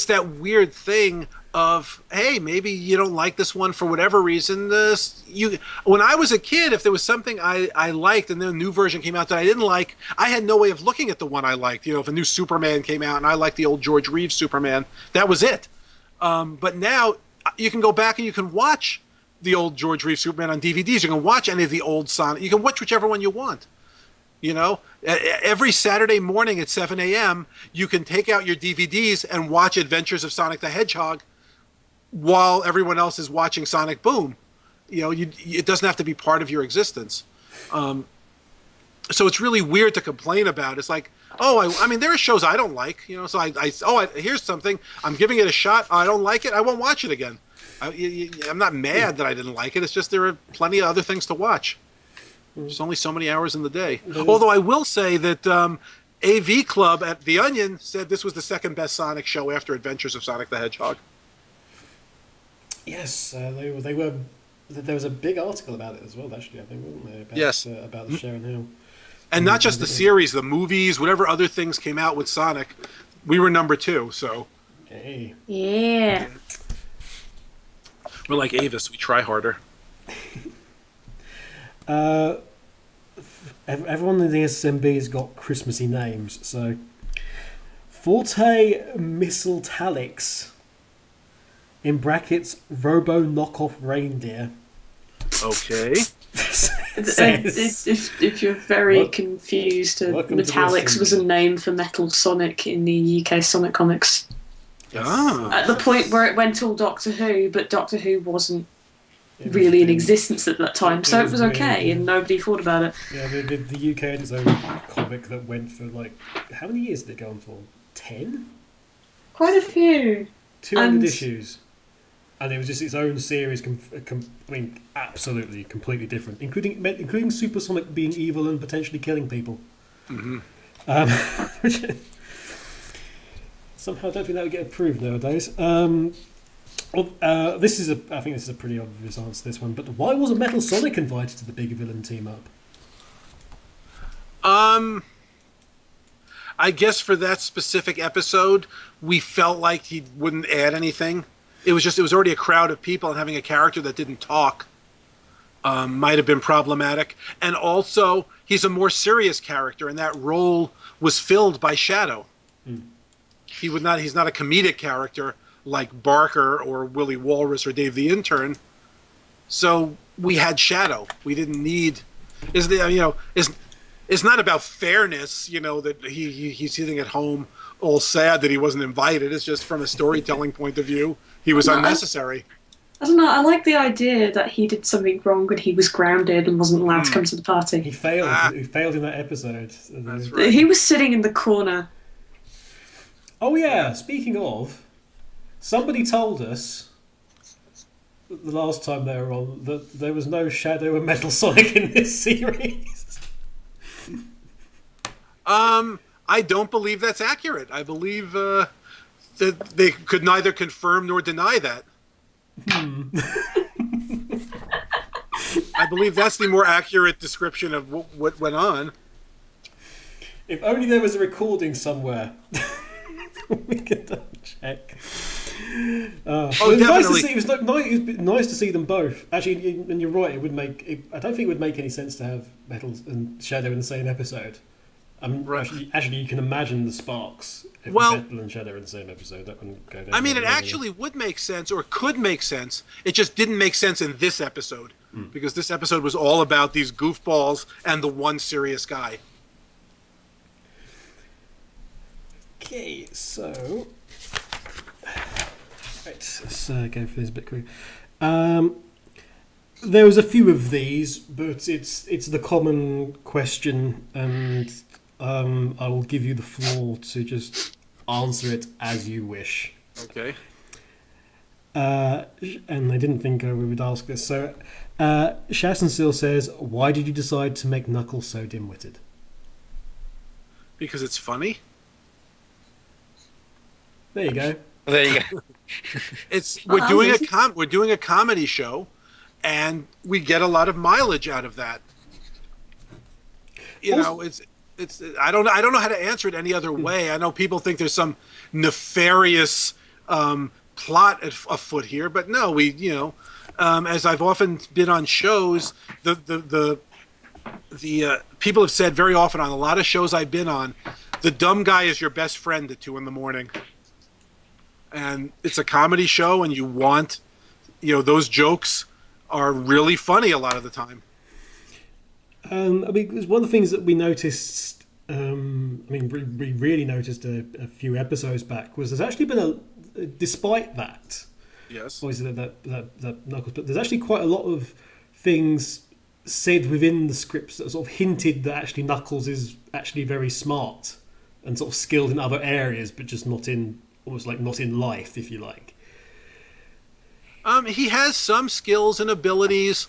that weird thing of, hey, maybe you don't like this one for whatever reason. When I was a kid, if there was something I liked and then a new version came out that I didn't like, I had no way of looking at the one I liked. If a new Superman came out and I liked the old George Reeves Superman, that was it. But now you can go back and you can watch the old George Reeves Superman on DVDs. You can watch any of the old Sonic. You can watch whichever one you want. Every Saturday morning at 7 a.m., you can take out your DVDs and watch Adventures of Sonic the Hedgehog while everyone else is watching Sonic Boom. It doesn't have to be part of your existence. So it's really weird to complain about. It's like, I mean, there are shows I don't like, so here's something, I'm giving it a shot, I don't like it, I won't watch it again. I'm not mad that I didn't like it, it's just there are plenty of other things to watch. There's only so many hours in the day. Although I will say that AV Club at The Onion said this was the second best Sonic show after Adventures of Sonic the Hedgehog. Yes, they were. There was a big article about it as well, actually, I think, wasn't there? About the show and how. And not just the series, the movies, whatever other things came out with Sonic, we were number 2. So. Hey. Yeah. We're like Avis, we try harder. Everyone in the SMB's got Christmassy names, so Forte Mistletoalix, in brackets Robo Knockoff Reindeer. Okay. If you're very confused, Metallics was a name for Metal Sonic in the UK Sonic comics. At the point where it went all Doctor Who, but Doctor Who wasn't really in existence at that time, so it was okay, and nobody thought about it. Yeah, the UK had its own comic that went for how many years did it go on for? 10? Quite a few. 200 issues. And it was just its own series, absolutely, completely different, including Supersonic being evil and potentially killing people. Mm-hmm. Somehow I don't think that would get approved nowadays. I think this is a pretty obvious answer to this one, but why wasn't Metal Sonic invited to the big villain team up? I guess for that specific episode, we felt like he wouldn't add anything. It was already a crowd of people, and having a character that didn't talk, might have been problematic. And also, he's a more serious character, and that role was filled by Shadow. He's not a comedic character like Barker or Willie Walrus or Dave the Intern. So we had Shadow. We didn't need. It's not about fairness, that he's sitting at home all sad that he wasn't invited. It's just from a storytelling point of view, he was unnecessary. I don't know. I like the idea that he did something wrong and he was grounded and wasn't allowed to come to the party. He failed. He failed in that episode. That's right. He was sitting in the corner. Oh yeah. Speaking of, somebody told us the last time they were on that there was no Shadow and Metal Sonic in this series. I don't believe that's accurate. I believe that they could neither confirm nor deny that. I believe that's the more accurate description of what went on. If only there was a recording somewhere. We could check. It was definitely. It was nice to see them both. Actually, and you're right. I don't think it would make any sense to have Metal and Shadow in the same episode. Right. Actually, you can imagine the sparks if Well, Metal and Shadow are in the same episode. That wouldn't go down. I mean, it very well. actually would make sense, or could make sense. It just didn't make sense in this episode, because this episode was all about these goofballs and the one serious guy. Okay, so let's go for this a bit quick. There was a few of these, but it's the common question, and I will give you the floor to just answer it as you wish. Okay. And I didn't think we would ask this. So, Shassensil says, "Why did you decide to make Knuckles so dim-witted?" Because it's funny. There you go. There you go. We're doing a comedy show, and we get a lot of mileage out of that. I don't know how to answer it any other way. I know people think there's some nefarious plot afoot here, but no, as I've often been on shows, the people have said very often on a lot of shows I've been on, the dumb guy is your best friend at 2 a.m. And it's a comedy show, and you want, those jokes are really funny a lot of the time. It was one of the things that we noticed. We really noticed a few episodes back was there's actually been despite that. Yes. Obviously, that Knuckles, but there's actually quite a lot of things said within the scripts that sort of hinted that actually Knuckles is actually very smart and sort of skilled in other areas, but just not in life, if you like. He has some skills and abilities,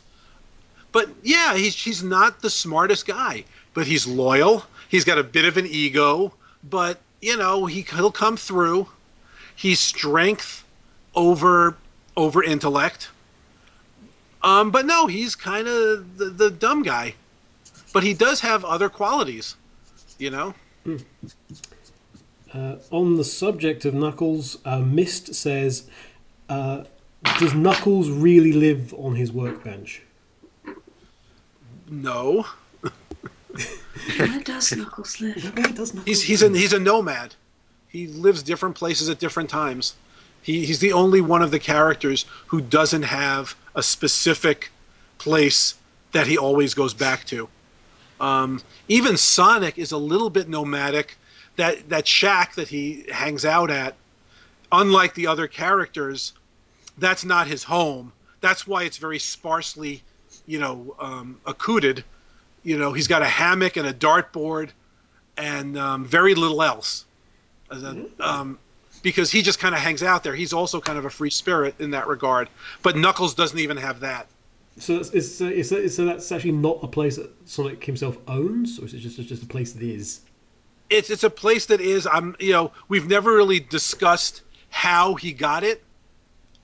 but yeah, he's not the smartest guy. But he's loyal. He's got a bit of an ego, but he'll come through. He's strength over intellect. But no, he's kind of the dumb guy. But he does have other qualities, On the subject of Knuckles, Mist says, does Knuckles really live on his workbench? No. Where does Knuckles live? Where does Knuckles He's a nomad. He lives different places at different times. He's the only one of the characters who doesn't have a specific place that he always goes back to. Even Sonic is a little bit nomadic. That shack that he hangs out at, unlike the other characters, that's not his home. That's why it's very sparsely, accoutred. He's got a hammock and a dartboard and very little else. Because he just kind of hangs out there. He's also kind of a free spirit in that regard. But Knuckles doesn't even have that. So that's actually not a place that Sonic himself owns, or is it just a place that is? It's a place that is. We've never really discussed how he got it,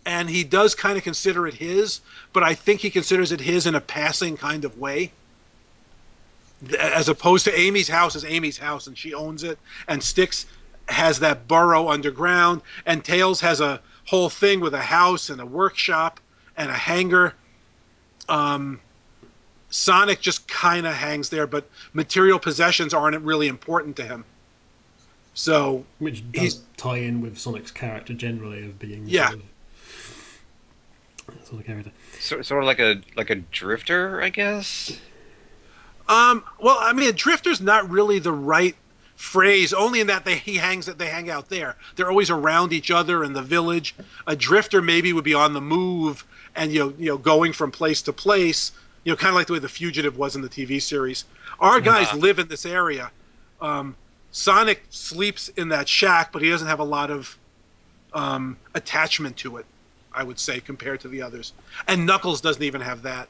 and he does kind of consider it his. But I think he considers it his in a passing kind of way, as opposed to Amy's house is Amy's house, and she owns it. And Styx has that burrow underground, and Tails has a whole thing with a house and a workshop and a hangar. Sonic just kind of hangs there, but material possessions aren't really important to him. So which does tie in with Sonic's character generally of being sort of character. Sort of like a drifter, I guess. Well, I mean, a drifter's not really the right phrase, only in that they hang out there. They're always around each other in the village. A drifter maybe would be on the move and going from place to place. Kind of like the way the Fugitive was in the TV series. Our guys live in this area. Sonic sleeps in that shack, but he doesn't have a lot of attachment to it, I would say, compared to the others. And Knuckles doesn't even have that.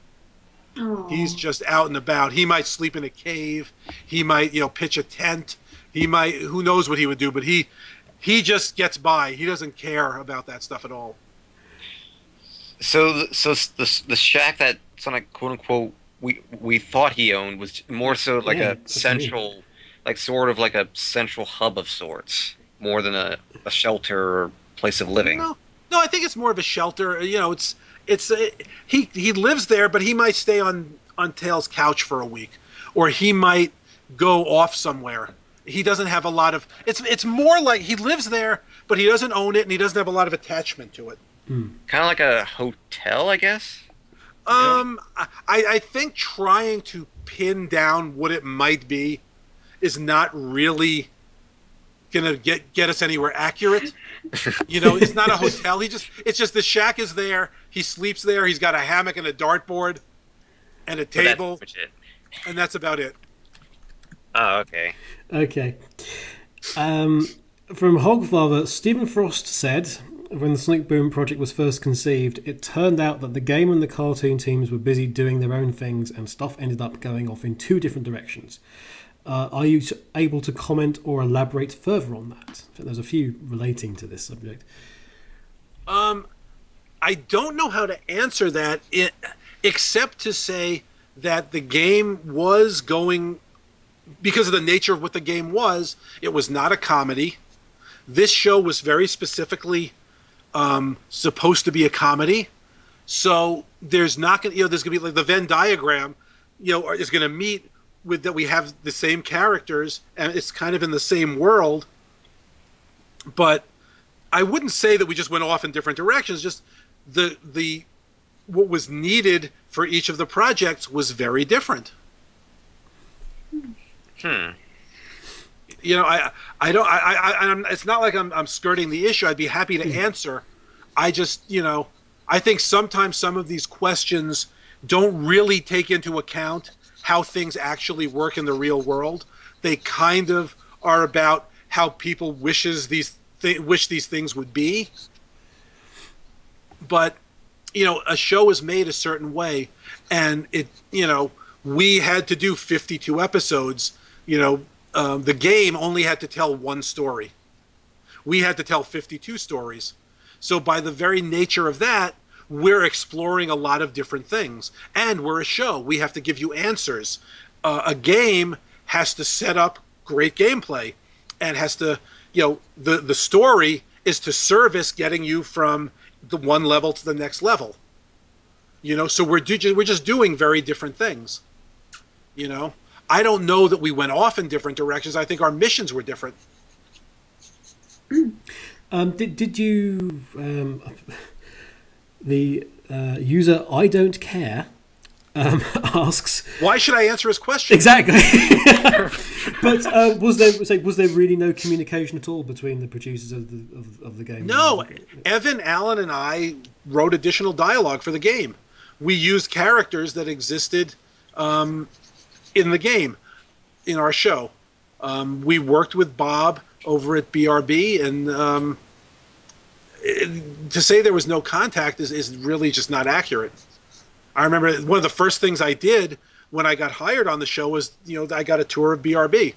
Aww. He's just out and about. He might sleep in a cave. He might, pitch a tent. He might, who knows what he would do, but he just gets by. He doesn't care about that stuff at all. So the shack that Sonic, quote unquote, we thought he owned was more so like a central, like sort of like a central hub of sorts, more than a shelter or place of living. No, I think it's more of a shelter. He lives there, but he might stay on Tails' couch for a week, or he might go off somewhere. He doesn't have a lot of. It's more like he lives there, but he doesn't own it, and he doesn't have a lot of attachment to it. Kind of like a hotel, I guess. I think trying to pin down what it might be is not really gonna get us anywhere accurate. It's not a hotel. It's just the shack is there. He sleeps there. He's got a hammock and a dartboard and a table, and that's about it. Oh, okay. Okay. From Hogfather, Stephen Frost said, when the Sonic Boom project was first conceived, it turned out that the game and the cartoon teams were busy doing their own things and stuff ended up going off in two different directions. Are you able to comment or elaborate further on that? I think there's a few relating to this subject. I don't know how to answer that, except to say that the game was going, because of the nature of what the game was, it was not a comedy. This show was very specifically supposed to be a comedy. So there's not going to, there's going to be like the Venn diagram, is going to meet with that we have the same characters and it's kind of in the same world. But I wouldn't say that we just went off in different directions. Just the what was needed for each of the projects was very different. I don't. It's not like I'm skirting the issue. I'd be happy to answer. I just, I think sometimes some of these questions don't really take into account how things actually work in the real world. They kind of are about how people wish these things would be. But, a show is made a certain way, and we had to do 52 episodes. The game only had to tell one story. We had to tell 52 stories. So by the very nature of that, we're exploring a lot of different things. And we're a show. We have to give you answers. A game has to set up great gameplay and has to, the story is to service getting you from the one level to the next level. So we're just doing very different things. I don't know that we went off in different directions. I think our missions were different. Did you the user I don't care asks, why should I answer his question? Exactly. But was there really no communication at all between the producers of the game? No, Evan, Allen, and I wrote additional dialogue for the game. We used characters that existed in the game, in our show. We worked with Bob over at BRB, and to say there was no contact is really just not accurate. I remember one of the first things I did when I got hired on the show was, I got a tour of BRB,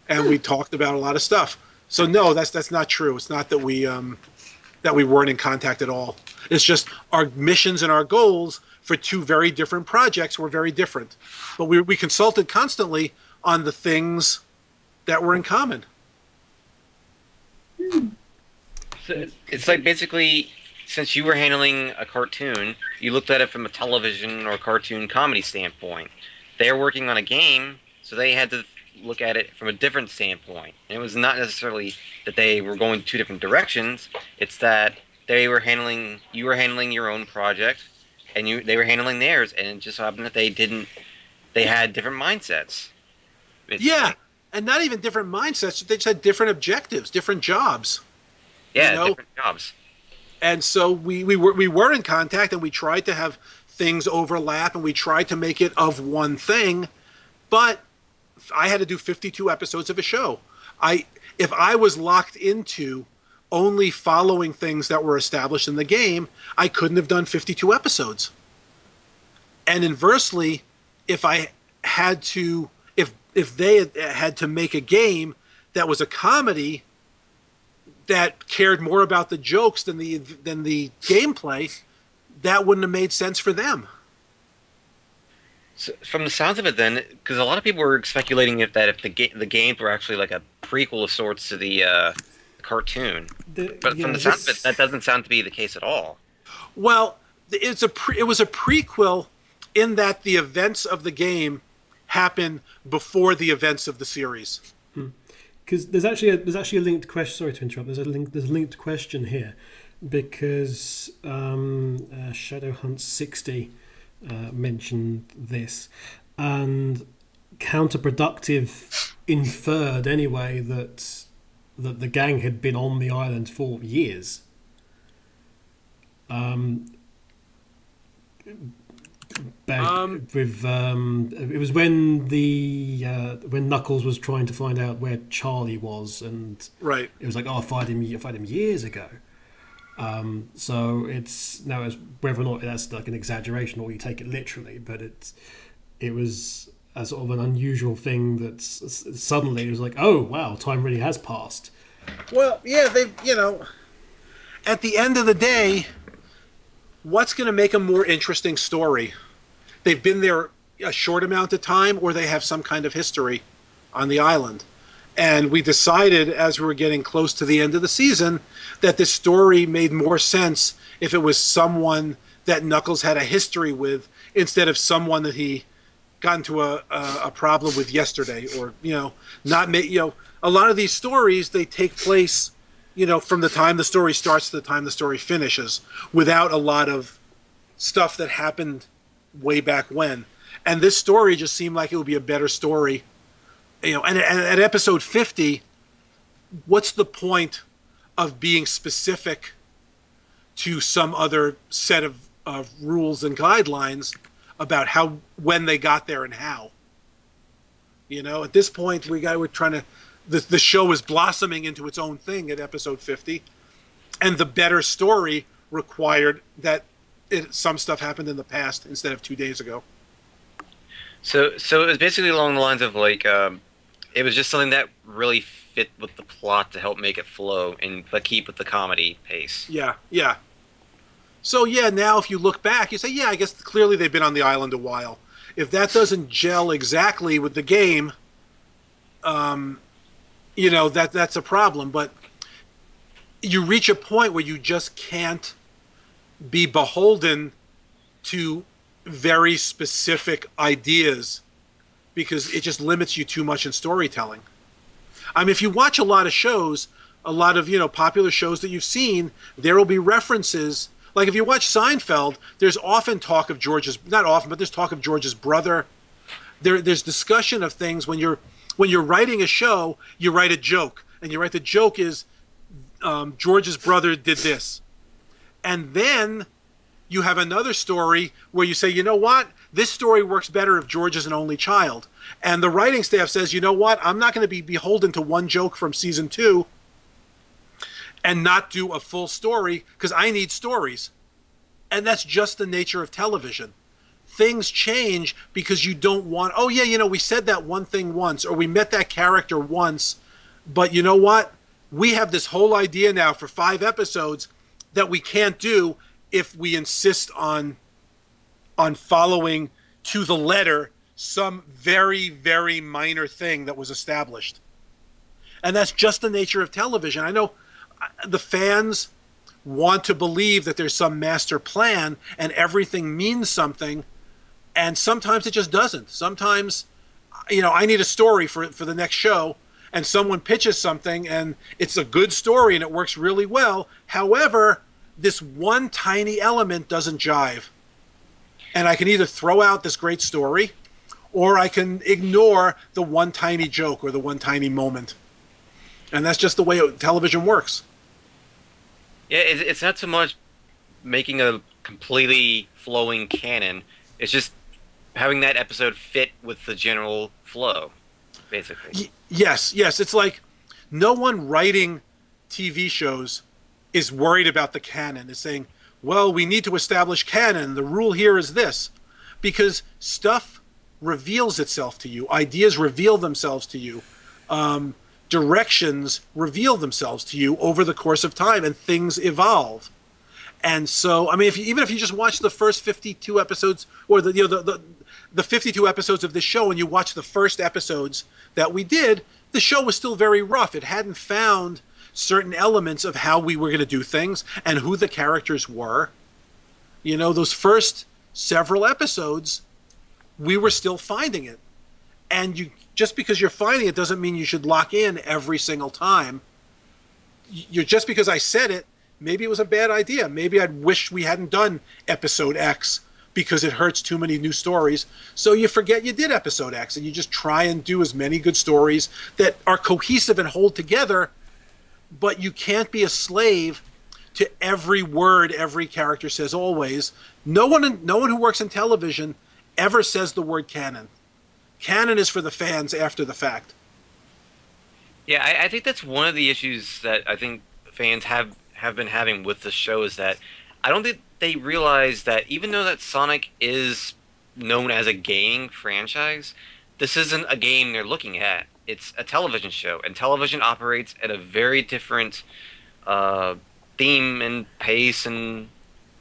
and we talked about a lot of stuff. So no, that's not true. It's not that we weren't in contact at all. It's just our missions and our goals for two very different projects were very different. But we consulted constantly on the things that were in common. So it's like basically since you were handling a cartoon, you looked at it from a television or cartoon comedy standpoint. They're working on a game, so they had to look at it from a different standpoint. And it was not necessarily that they were going two different directions. It's that you were handling your own project, and they were handling theirs, and it just happened that they had different mindsets. Yeah, and not even different mindsets. They just had different objectives, different jobs. Yeah, different jobs. And so we were in contact, and we tried to have things overlap, and we tried to make it of one thing. But I had to do 52 episodes of a show. If I was locked into only following things that were established in the game, I couldn't have done 52 episodes. And inversely, if I had to, if they had to make a game that was a comedy that cared more about the jokes than the gameplay, that wouldn't have made sense for them. So from the sounds of it, then, because a lot of people were speculating if the games were actually like a prequel of sorts to the cartoon, but from the sounds of it, that doesn't sound to be the case at all. Well, it was a prequel in that the events of the game happen before the events of the series. Because there's actually a linked question. Sorry to interrupt. There's a linked question here, because Shadowhunt 60 mentioned this, and Counterproductive inferred anyway that the gang had been on the island for years. It was when when Knuckles was trying to find out where Charlie was, and right, it was like, I fired him years ago. So it's whether or not that's like an exaggeration or you take it literally, but it was a sort of an unusual thing that suddenly it was like, oh wow, time really has passed. Well, yeah, at the end of the day, what's going to make a more interesting story? They've been there a short amount of time, or they have some kind of history on the island. And we decided, as we were getting close to the end of the season, that this story made more sense if it was someone that Knuckles had a history with, instead of someone that he got into a problem with yesterday, or a lot of these stories, they take place, from the time the story starts to the time the story finishes, without a lot of stuff that happened way back when. And this story just seemed like it would be a better story. And at episode 50, what's the point of being specific to some other set of rules and guidelines about when they got there and how? At this point, we're trying to. The show is blossoming into its own thing at episode 50, and the better story required that some stuff happened in the past instead of 2 days ago. So it was basically along the lines of like, it was just something that really fit with the plot to help make it flow but keep with the comedy pace. Yeah. So now if you look back, you say, yeah, I guess clearly they've been on the island a while. If that doesn't gel exactly with the game, that's a problem. But you reach a point where you just can't be beholden to very specific ideas, because it just limits you too much in storytelling. I mean, if you watch a lot of shows, a lot of popular shows that you've seen, there will be references. Like if you watch Seinfeld, there's often talk of not often, but there's talk of George's brother. There's discussion of things. When you're writing a show, you write a joke, and you write the joke is George's brother did this, and then you have another story where you say, you know what, this story works better if George is an only child. And the writing staff says, you know what, I'm not going to be beholden to one joke from season 2 and not do a full story, because I need stories. And that's just the nature of television. Things change because you don't want, we said that one thing once, or we met that character once, but you know what? We have this whole idea now for 5 episodes that we can't do if we insist on following to the letter some very, very minor thing that was established. And that's just the nature of television. I know the fans want to believe that there's some master plan and everything means something, and sometimes it just doesn't. Sometimes, I need a story for the next show, and someone pitches something, and it's a good story, and it works really well. However, this one tiny element doesn't jive. And I can either throw out this great story, or I can ignore the one tiny joke or the one tiny moment. And that's just the way television works. Yeah, it's not so much making a completely flowing canon. It's just having that episode fit with the general flow, basically. Yes. It's like no one writing TV shows is worried about the canon. Is saying, well, we need to establish canon. The rule here is this. Because stuff reveals itself to you. Ideas reveal themselves to you. Directions reveal themselves to you over the course of time, and things evolve. And so, I mean, even if you just watch the first 52 episodes, or the 52 episodes of this show, and you watch the first episodes that we did, the show was still very rough. It hadn't found certain elements of how we were going to do things and who the characters were. Those first several episodes, we were still finding it. And just because you're finding it doesn't mean you should lock in every single time. Just because I said it, maybe it was a bad idea. Maybe I'd wish we hadn't done episode X because it hurts too many new stories. So you forget you did episode X, and you just try and do as many good stories that are cohesive and hold together. But you can't be a slave to every word every character says always. No one who works in television ever says the word canon. Canon is for the fans after the fact. Yeah, I think that's one of the issues that I think fans have been having with the show, is that I don't think they realize that even though that Sonic is known as a gaming franchise, this isn't a game they're looking at. It's a television show, and television operates at a very different theme and pace and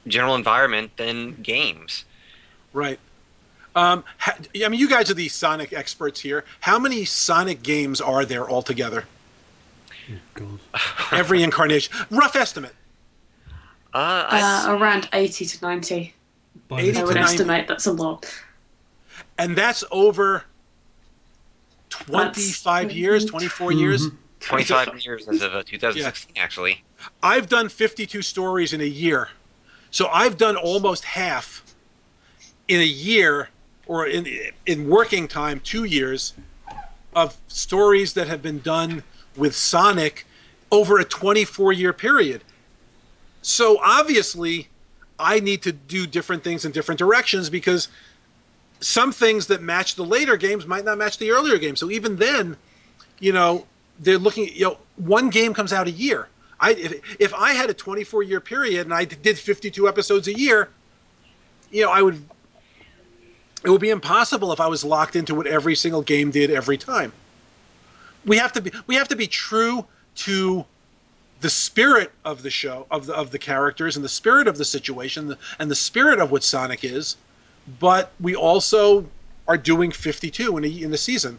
general environment than games. Right. I mean, you guys are the Sonic experts here. How many Sonic games are there altogether? Oh, God. Every incarnation. Rough estimate. Around 80 to 90. 80 I to would 90. estimate that's a lot. And that's over 25 years, 24 years? 25 years as of 2016, actually. I've done 52 stories in a year. So I've done almost half in a year, or in working time, 2 years, of stories that have been done with Sonic over a 24-year period. So obviously, I need to do different things in different directions, because some things that match the later games might not match the earlier games. So even then, they're looking, one game comes out a year. If I had a 24-year period and I did 52 episodes a year, it would be impossible if I was locked into what every single game did every time. We have to be true to the spirit of the show, of the characters, and the spirit of the situation, and the spirit of what Sonic is. But we also are doing 52 in a season.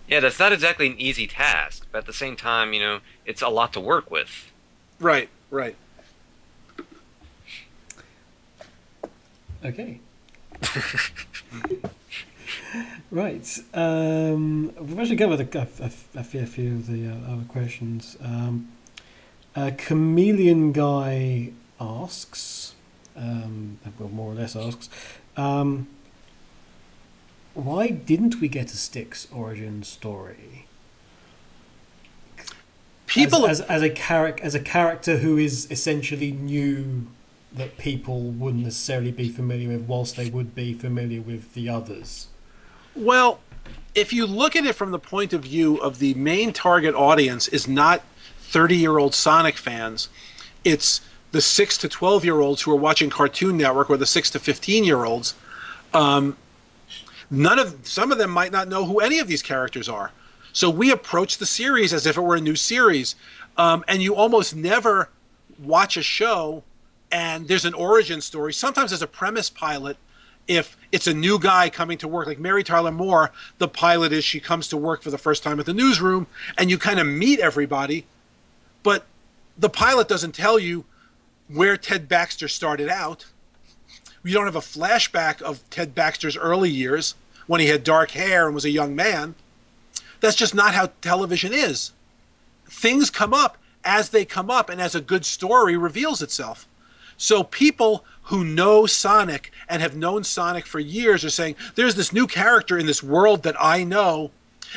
Yeah, that's not exactly an easy task, but at the same time, it's a lot to work with. Right. Okay. Right. We've actually covered a fair few of the other questions. Chameleon Guy asks, well, more or less asks, why didn't we get a Styx origin story? People as a character who is essentially new, that people wouldn't necessarily be familiar with, whilst they would be familiar with the others. Well, if you look at it from the point of view of the main target audience is not 30-year-old Sonic fans, it's the 6 to 12-year-olds who are watching Cartoon Network, or the 6 to 15-year-olds. Some of them might not know who any of these characters are. So we approach the series as if it were a new series. And you almost never watch a show and there's an origin story. Sometimes there's a premise pilot. If it's a new guy coming to work, like Mary Tyler Moore, the pilot is she comes to work for the first time at the newsroom, and you kind of meet everybody. But the pilot doesn't tell you where Ted Baxter started out. You don't have a flashback of Ted Baxter's early years when he had dark hair and was a young man. That's just not how television is. Things come up as they come up and as a good story reveals itself. So people who know Sonic and have known Sonic for years are saying, there's this new character in this world that I know,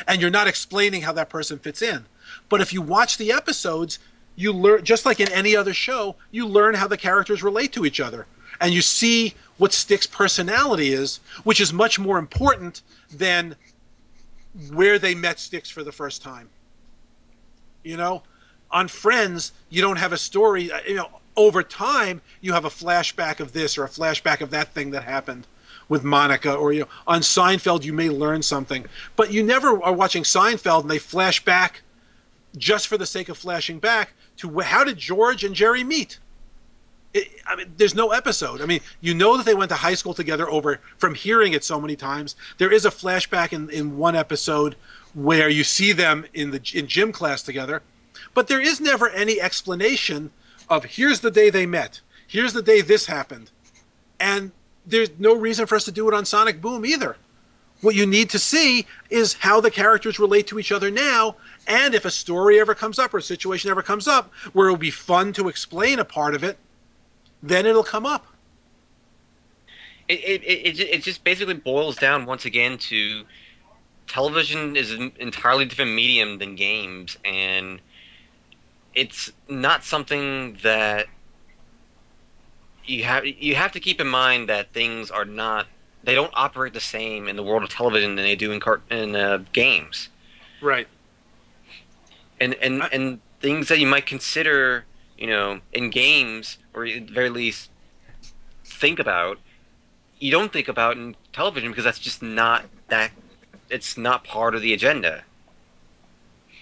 and you're not explaining how that person fits in. But if you watch the episodes, you learn, just like in any other show, you learn how the characters relate to each other. And you see what Stick's personality is, which is much more important than where they met Sticks for the first time. You know, on Friends, you don't have a story. You know, over time, you have a flashback of this or a flashback of that thing that happened with Monica. Or, you know, on Seinfeld, you may learn something. But you never are watching Seinfeld and they flash back just for the sake of flashing back to how did George and Jerry meet? I mean, there's no episode. I mean, you know that they went to high school together from hearing it so many times. There is a flashback in one episode where you see them in gym class together, but there is never any explanation of here's the day they met, here's the day this happened, and there's no reason for us to do it on Sonic Boom either. What you need to see is how the characters relate to each other now, and if a story ever comes up or a situation ever comes up where it'll be fun to explain a part of it, then it'll come up. It just basically boils down once again to television is an entirely different medium than games, and it's not something that you have to keep in mind that things are not, they don't operate the same in the world of television than they do in games. Right. And things that you might consider, you know, in games, or at the very least think about, you don't think about in television because that's just not that, it's not part of the agenda.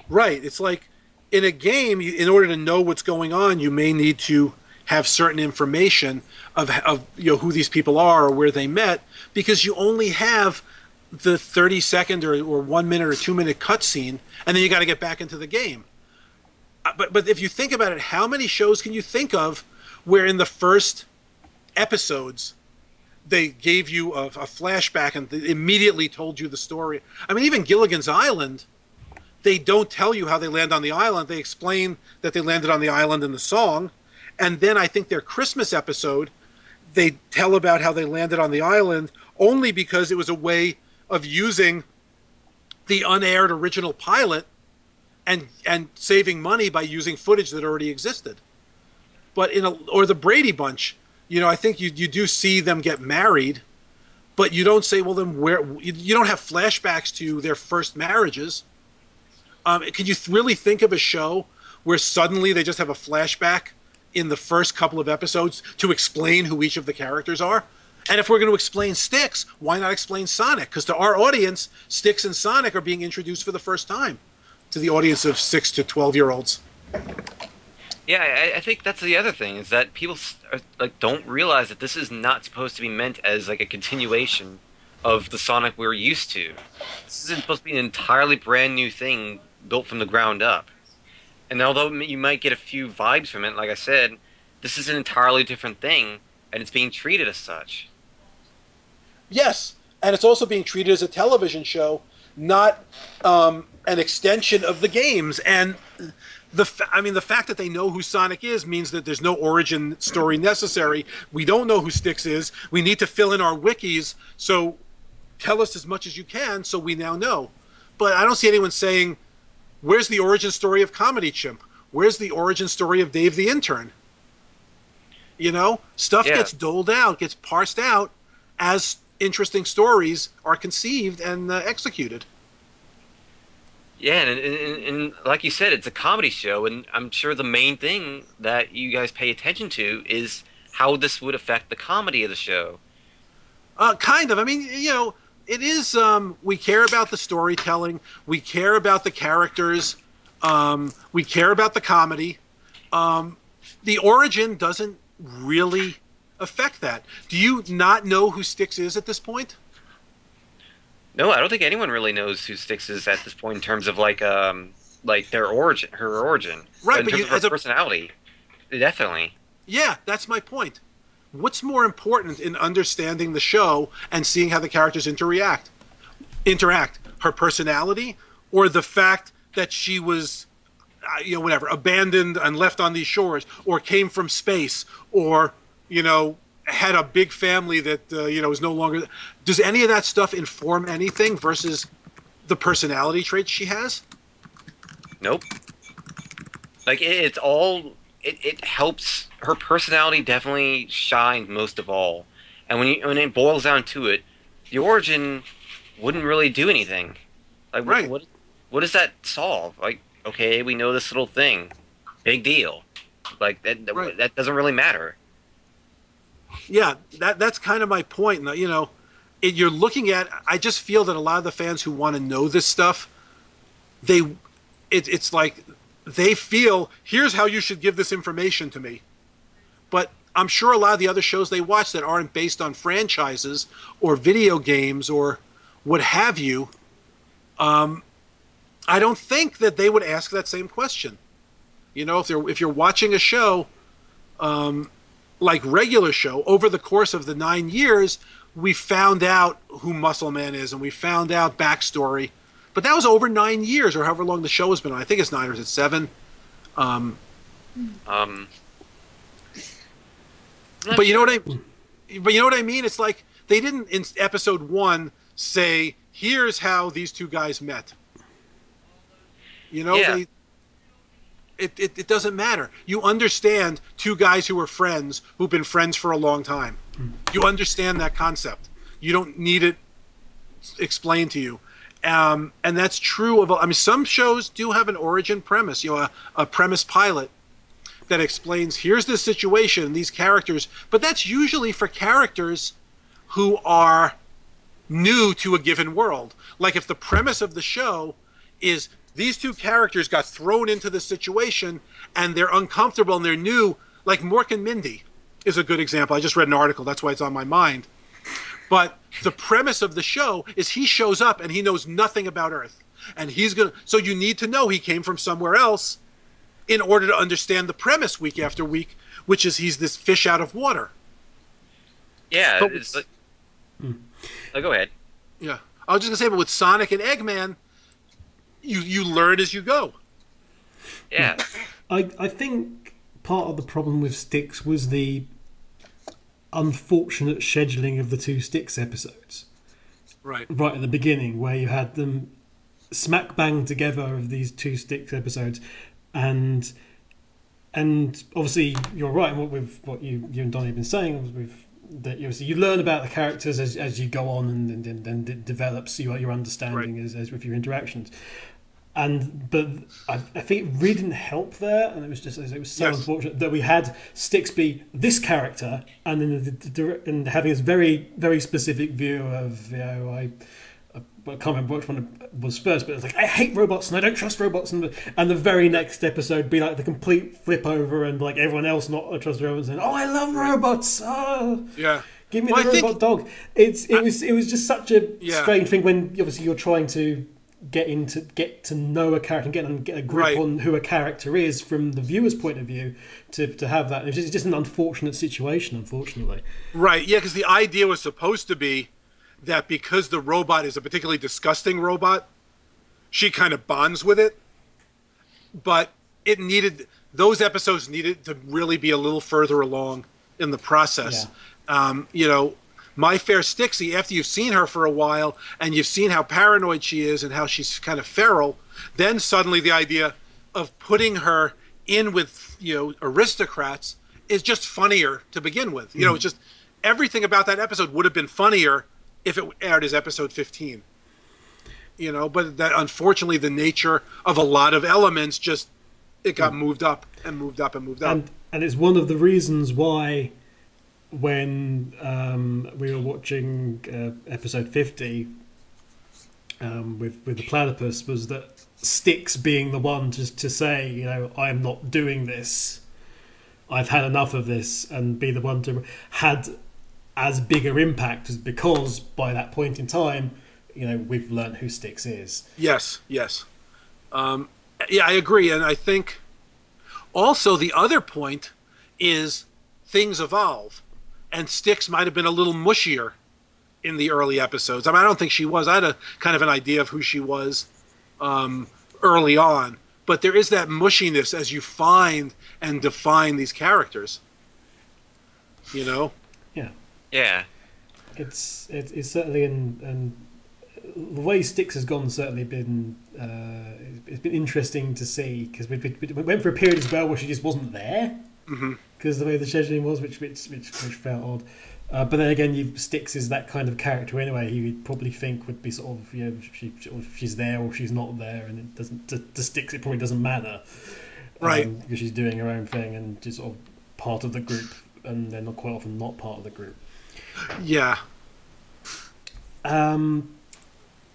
Right. It's like in a game, in order to know what's going on, you may need to have certain information of you know, who these people are or where they met, because you only have the 30-second or 1 minute or 2 minute cutscene, and then you got to get back into the game. But if you think about it, how many shows can you think of where in the first episodes they gave you a flashback and they immediately told you the story? I mean, even Gilligan's Island, they don't tell you how they land on the island. They explain that they landed on the island in the song. And then I think their Christmas episode, they tell about how they landed on the island only because it was a way of using the unaired original pilot and saving money by using footage that already existed. But or the Brady Bunch, you know, I think you do see them get married, but you don't say, well, then where, you don't have flashbacks to their first marriages. Can you really think of a show where suddenly they just have a flashback in the first couple of episodes to explain who each of the characters are? And if we're going to explain Styx, why not explain Sonic? Because to our audience, Styx and Sonic are being introduced for the first time to the audience of 6 to 12-year-olds. Yeah, I think that's the other thing, is that people don't realize that this is not supposed to be meant as like a continuation of the Sonic we're used to. This isn't supposed to be an entirely brand new thing built from the ground up. And although you might get a few vibes from it, like I said, this is an entirely different thing, and it's being treated as such. Yes, and it's also being treated as a television show, not an extension of the games. And the fact that they know who Sonic is means that there's no origin story necessary. We don't know who Styx is. We need to fill in our wikis, so tell us as much as you can so we now know. But I don't see anyone saying, where's the origin story of Comedy Chimp? Where's the origin story of Dave the Intern? You know, stuff gets doled out, gets parsed out as interesting stories are conceived and executed. Yeah, and like you said, it's a comedy show, and I'm sure the main thing that you guys pay attention to is how this would affect the comedy of the show. Kind of. I mean, you know, it is, we care about the storytelling, we care about the characters, we care about the comedy. The origin doesn't really affect that. Do you not know who Styx is at this point? No, I don't think anyone really knows who Styx is at this point in terms of like like her origin, Right, but in but terms of her personality, definitely. Yeah, that's my point. What's more important in understanding the show and seeing how the characters interact? Her personality, or the fact that she was, whatever, abandoned and left on these shores, or came from space, or had a big family that is no longer. Does any of that stuff inform anything versus the personality traits she has? Nope. Like it's all. It helps. Her personality definitely shines most of all, and when it boils down to it, the origin wouldn't really do anything. Like right. What does that solve? Like, okay, we know this little thing, big deal. Like that doesn't really matter. Yeah, that's kind of my point. You're looking at. I just feel that a lot of the fans who want to know this stuff, it's like they feel here's how you should give this information to me. But I'm sure a lot of the other shows they watch that aren't based on franchises or video games or what have you, I don't think that they would ask that same question. If you're watching a show, like regular show, over the course of the 9 years, we found out who Muscle Man is and we found out backstory. But that was over 9 years or however long the show has been on. I think it's 9 or is it 7? But you know what I mean? It's like they didn't in episode 1 say, here's how these two guys met. Yeah. It doesn't matter. You understand two guys who are friends who've been friends for a long time. You understand that concept. You don't need it explained to you. And that's true of, some shows do have an origin premise, a premise pilot that explains, here's the situation and these characters, but that's usually for characters who are new to a given world. Like if the premise of the show is these two characters got thrown into the situation and they're uncomfortable and they're new, like Mork and Mindy is a good example. I just read an article, that's why it's on my mind. But the premise of the show is he shows up and he knows nothing about Earth. And so you need to know he came from somewhere else in order to understand the premise week after week, which is he's this fish out of water. Yeah, go ahead. Yeah, I was just gonna say, but with Sonic and Eggman, you learn as you go. Yeah, I think part of the problem with Styx was the unfortunate scheduling of the two Styx episodes. Right at the beginning, where you had them smack bang together of these two Styx episodes, and obviously you're right in what you and Donnie have been saying. That you learn about the characters as you go on, and it develops your understanding as with your interactions. But I think it really didn't help there, and it was so unfortunate that we had Styx be this character, and then and having this very very specific view of I can't remember which one was first, but it's like I hate robots and I don't trust robots, and the very next episode be like the complete flip over, and like everyone else not trust robots, and I love robots. Oh, yeah, give me the robot dog. It was just such a strange thing when obviously you're trying to get to know a character and get a grip on who a character is from the viewer's point of view to have that. It's just an unfortunate situation, unfortunately. Right, yeah, because the idea was supposed to be that because the robot is a particularly disgusting robot, she kind of bonds with it. But those episodes needed to really be a little further along in the process. Yeah. My Fair Stixie, after you've seen her for a while and you've seen how paranoid she is and how she's kind of feral, then suddenly the idea of putting her in with aristocrats is just funnier to begin with. It's just everything about that episode would have been funnier if it aired as episode 15. But that unfortunately the nature of a lot of elements it got moved up and moved up and moved up. And it's one of the reasons why when we were watching episode 50 with the platypus, was that Styx being the one to say, I am not doing this, I've had enough of this, and be the one to had as bigger impact, is because by that point in time, we've learned who Styx is. Yes. And Yeah, I agree, and I think also the other point is things evolve, and Styx might have been a little mushier in the early episodes. I mean, I don't think she was. I had a kind of an idea of who she was early on, but there is that mushiness as you find and define these characters. You know? Yeah. Yeah. It's certainly and the way Styx has gone certainly been it's been interesting to see, because we went for a period as well where she just wasn't there because the way the scheduling was, which felt odd. But then again, Styx is that kind of character anyway. He would probably think would be sort of, you know, she's there or she's not there, and it doesn't to Styx it probably doesn't matter, Right? because she's doing her own thing and just sort of part of the group, and they're not quite often not part of the group. Yeah.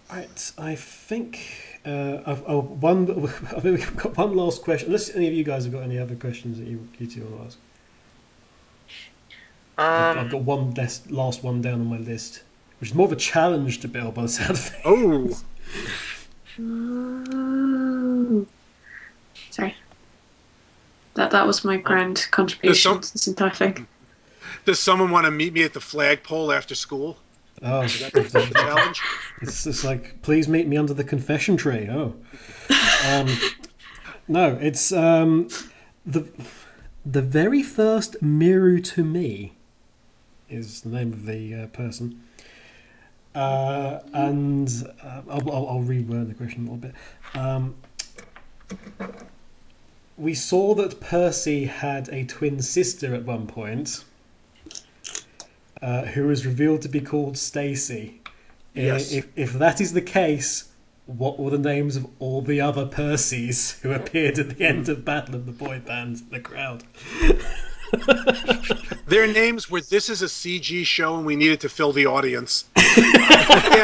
Right, I think I think we've got one last question. Unless any of you guys have got any other questions that you two want to ask. I've got one last one down on my list, which is more of a challenge to Bill by the sound of things. Oh. Sorry. That was my grand contribution to this entire thing. Does someone want to meet me at the flagpole after school? Oh, That's the challenge. it's like, please meet me under the confession tree. Oh, no, it's the very first Miru to me is the name of the person, and I'll reword the question a little bit. We saw that Percy had a twin sister at one point, who was revealed to be called Stacy. Yes. If that is the case, what were the names of all the other Percys who appeared at the end of Battle of the Boy Bands in the crowd? Their names were, "This is a CG show and we needed to fill the audience." Again,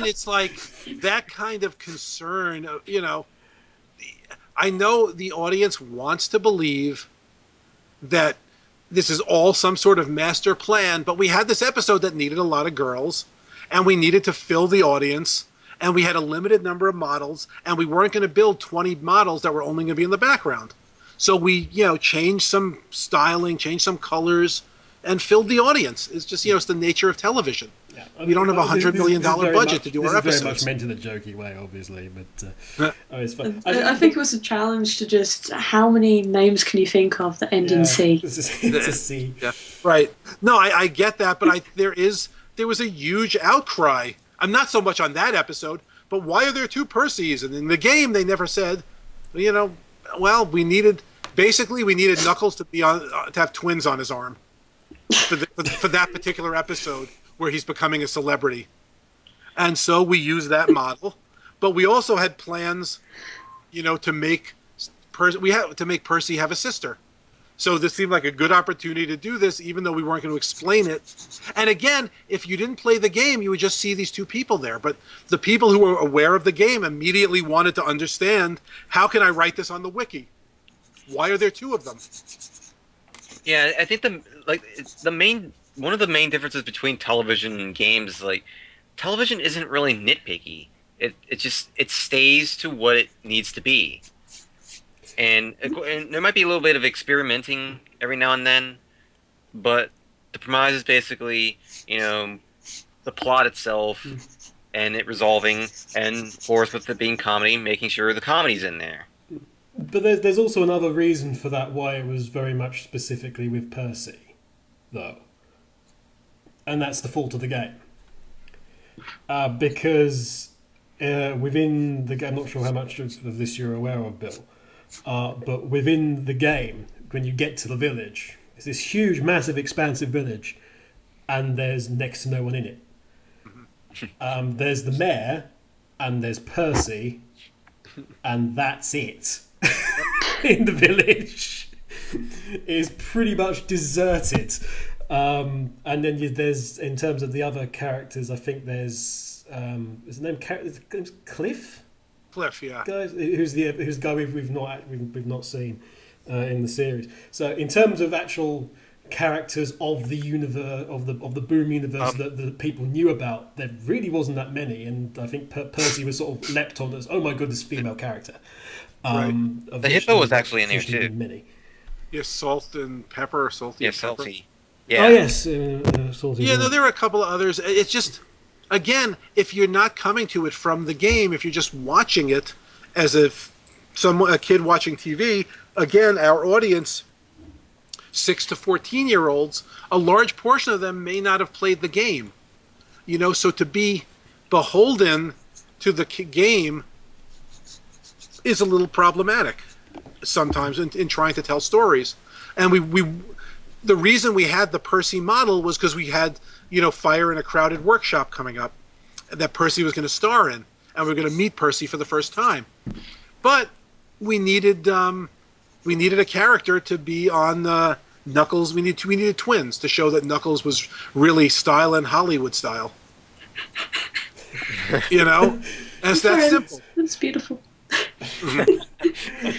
it's like that kind of concern. You know, I know the audience wants to believe that this is all some sort of master plan, but we had this episode that needed a lot of girls, and we needed to fill the audience, and we had a limited number of models, and we weren't going to build 20 models that were only going to be in the background. So we, changed some styling, changed some colors, and filled the audience. It's just, it's the nature of television. Yeah. We don't have $100 million budget to do our episodes. This is very much meant in a jokey way, obviously, but it's fun. I think it was a challenge to just, how many names can you think of that end in C? It's a C. Yeah. Right. No, I get that, but there was a huge outcry. I'm not so much on that episode, but why are there two Percys? And in the game, they never said, well, we needed Knuckles to have twins on his arm for that particular episode where he's becoming a celebrity. And so we used that model, but we also had plans, to make Percy have a sister. So this seemed like a good opportunity to do this, even though we weren't going to explain it. And again, if you didn't play the game, you would just see these two people there. But the people who were aware of the game immediately wanted to understand, how can I write this on the wiki? Why are there two of them? Yeah, I think one of the main differences between television and games is, like, television isn't really nitpicky. It stays to what it needs to be. And there might be a little bit of experimenting every now and then, but the premise is basically, the plot itself and it resolving, and of course with it being comedy, making sure the comedy's in there. But there's also another reason for that, why it was very much specifically with Percy, though. And that's the fault of the game. Because within the game, I'm not sure how much of this you're aware of, Bill, but within the game, when you get to the village, it's this huge, massive, expansive village, and there's next to no one in it. There's the mayor, and there's Percy, and that's it. In the village is pretty much deserted. And then there's, in terms of the other characters, I think there's is the name Cliff? Cliff, yeah. Guys, who's the guy we've not seen in the series. So in terms of actual characters of the universe of the Boom universe that the people knew about, there really wasn't that many, and I think Percy was sort of leapt on as, oh my goodness, female character. The hippo was actually in there too. Many. Yes, salt and pepper, salty. Yeah, and pepper. salty. Yeah. Oh yes, salty. Yeah, no, there are a couple of others. It's just, again, if you're not coming to it from the game, if you're just watching it as if a kid watching TV, again, our audience, 6 to 14-year-olds, a large portion of them may not have played the game. So to be beholden to the game is a little problematic sometimes in trying to tell stories. And the reason we had the Percy model was because we had, Fire in a Crowded Workshop coming up that Percy was going to star in, and we are going to meet Percy for the first time. But we needed a character to be on Knuckles. We needed twins to show that Knuckles was really styling Hollywood style. And it's that simple. It's beautiful.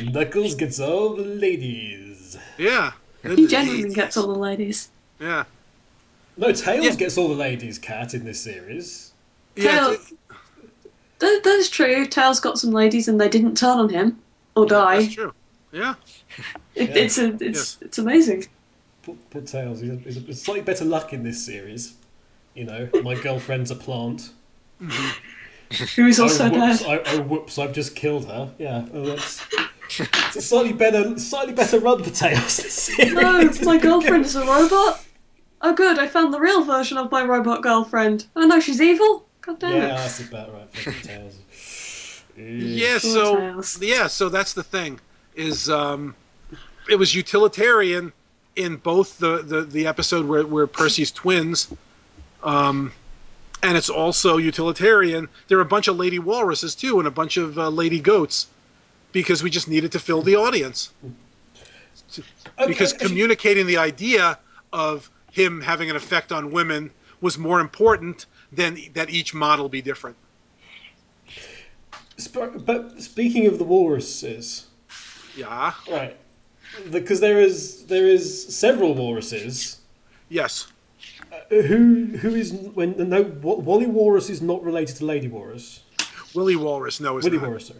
Knuckles gets all the ladies. Yeah. He genuinely gets all the ladies. Yeah. No, Tails gets all the ladies, Cat, in this series. Yeah. That's true. Tails got some ladies and they didn't turn on him or die. That's true. Yeah. It's amazing. Poor Tails. He's slightly better luck in this series. My girlfriend's a plant. Who is also dead. Whoops, I've just killed her. Yeah. It's a slightly better run for Tails this series. No, my girlfriend is a robot. Oh good, I found the real version of my robot girlfriend. Oh no, she's evil? God damn it. Yeah, that's about right for Tails. So that's the thing. Is it was utilitarian in both the episode where Percy's twins, and it's also utilitarian. There are a bunch of lady walruses too, and a bunch of lady goats, because we just needed to fill the audience. Because communicating the idea of him having an effect on women was more important than that each model be different. But speaking of the walruses, yeah, right, because there is several walruses. Yes. Who is Wally Walrus is not related to Lady Walrus. Willy Walrus, no, is Willy not. Walrus, sorry.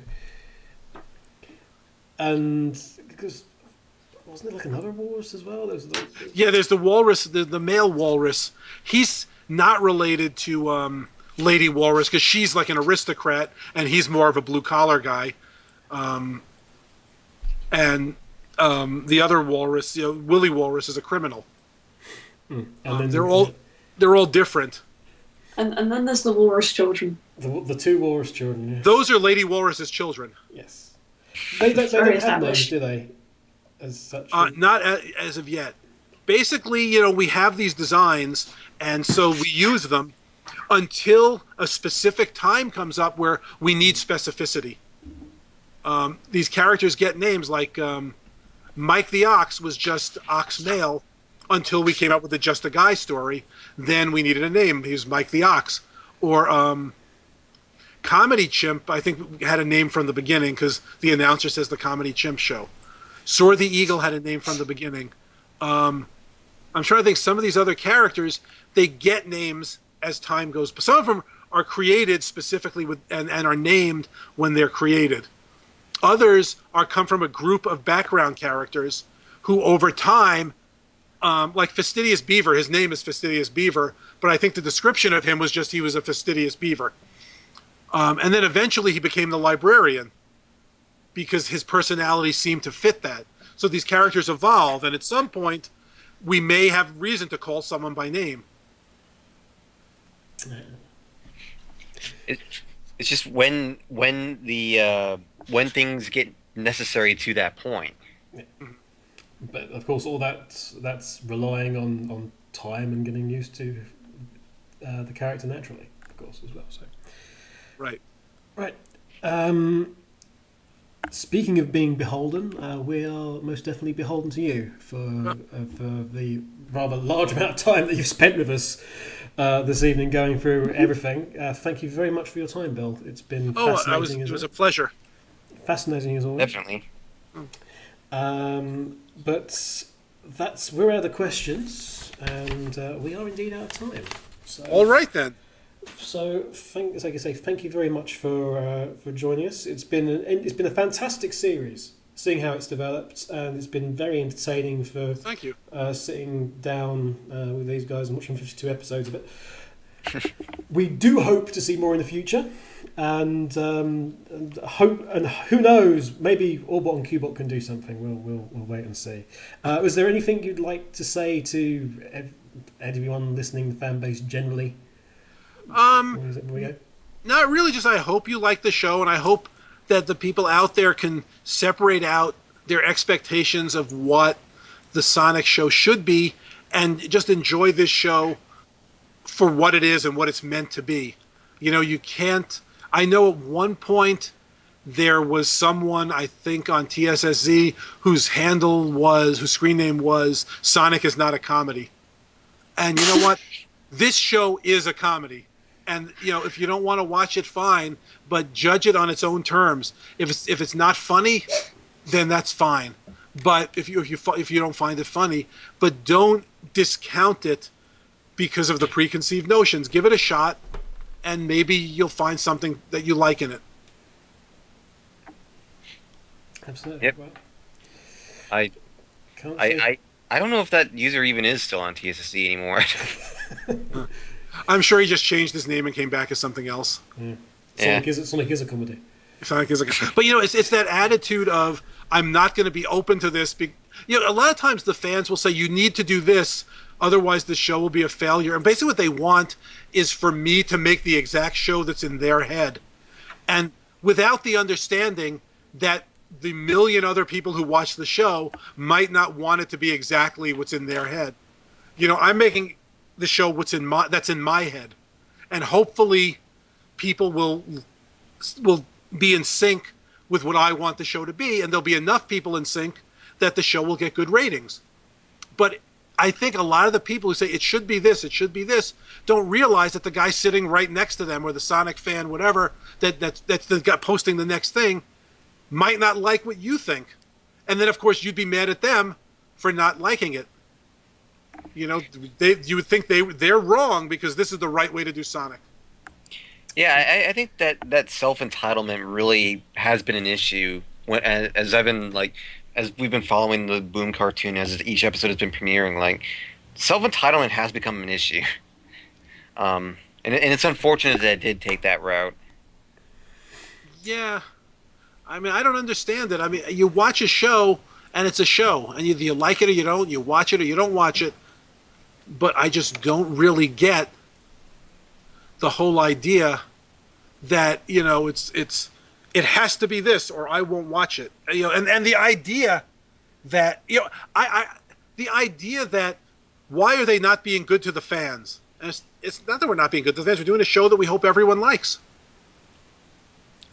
And because wasn't there like another walrus as well? There's the walrus, the male walrus. He's not related to Lady Walrus because she's like an aristocrat and he's more of a blue collar guy. And the other walrus, Willy Walrus, is a criminal. And then they're all different. And then there's the walrus children. The two walrus children. Yeah. Those are Lady Walrus's children. Yes. They don't have names, do they? As such. Not as of yet. Basically, we have these designs, and so we use them until a specific time comes up where we need specificity. These characters get names like Mike the Ox was just Ox Male until we came up with the Just a Guy story. Then we needed a name. He was Mike the Ox. Or Comedy Chimp, I think, had a name from the beginning because the announcer says the Comedy Chimp Show. Soar the Eagle had a name from the beginning. I'm trying to think some of these other characters, they get names as time goes. But some of them are created specifically and are named when they're created. Others come from a group of background characters who over time, like Fastidious Beaver, his name is Fastidious Beaver, but I think the description of him was just he was a fastidious beaver. And then eventually he became the librarian because his personality seemed to fit that. So these characters evolve, and at some point we may have reason to call someone by name. It's just when things get necessary to that point. But of course, all that's relying on time and getting used to the character naturally, of course, as well. So, right. Speaking of being beholden, we are most definitely beholden to you for the rather large amount of time that you've spent with us this evening going through everything. Thank you very much for your time, Bill. It's been fascinating. It was a pleasure. Fascinating as always. Definitely. But we're out of the questions, and we are indeed out of time. So, All right then. So, as I can say, thank you very much for joining us. It's been a fantastic series, seeing how it's developed, and it's been very entertaining for. Thank you. Sitting down with these guys and watching 52 episodes of it. We do hope to see more in the future, and who knows, maybe Orbot and Qbot can do something. We'll wait and see. Was there anything you'd like to say to everyone listening, the fan base generally? Not really. Just I hope you like the show, and I hope that the people out there can separate out their expectations of what the Sonic show should be, and just enjoy this show for what it is and what it's meant to be. You know, you can't. I know at one point there was someone, I think on TSSZ, whose screen name was "Sonic is not a comedy," and you know what? This show is a comedy. And you know, if you don't want to watch it, fine, but judge it on its own terms. If it's not funny, then that's fine. But if you don't find it funny, but don't discount it because of the preconceived notions. Give it a shot, and maybe you'll find something that you like in it. Absolutely. Yep. Well, I don't know if that user even is still on TSSC anymore. I'm sure he just changed his name and came back as something else. Sonic is a comedy. But you know, it's that attitude of I'm not going to be open to this. You know, a lot of times the fans will say you need to do this, otherwise the show will be a failure. And basically what they want is for me to make the exact show that's in their head, and without the understanding that the million other people who watch the show might not want it to be exactly what's in their head. You know, I'm making the show that's in my head, and hopefully people will be in sync with what I want the show to be, and there'll be enough people in sync that the show will get good ratings. But I think a lot of the people who say it should be this, don't realize that the guy sitting right next to them, or the Sonic fan, whatever, that's the guy posting the next thing, might not like what you think, and then of course you'd be mad at them for not liking it. You know, you would think they're wrong because this is the right way to do Sonic. Yeah, I think that self-entitlement really has been an issue as we've been following the Boom cartoon as each episode has been premiering. Like, self-entitlement has become an issue, and it's unfortunate that it did take that route. Yeah, I mean, I don't understand it. I mean, you watch a show and it's a show, and either you like it or you don't. You watch it or you don't watch it. But I just don't really get the whole idea that, you know, it has to be this or I won't watch it. You know, and the idea that, you know, the idea that why are they not being good to the fans? And it's not that we're not being good to the fans. We're doing a show that we hope everyone likes.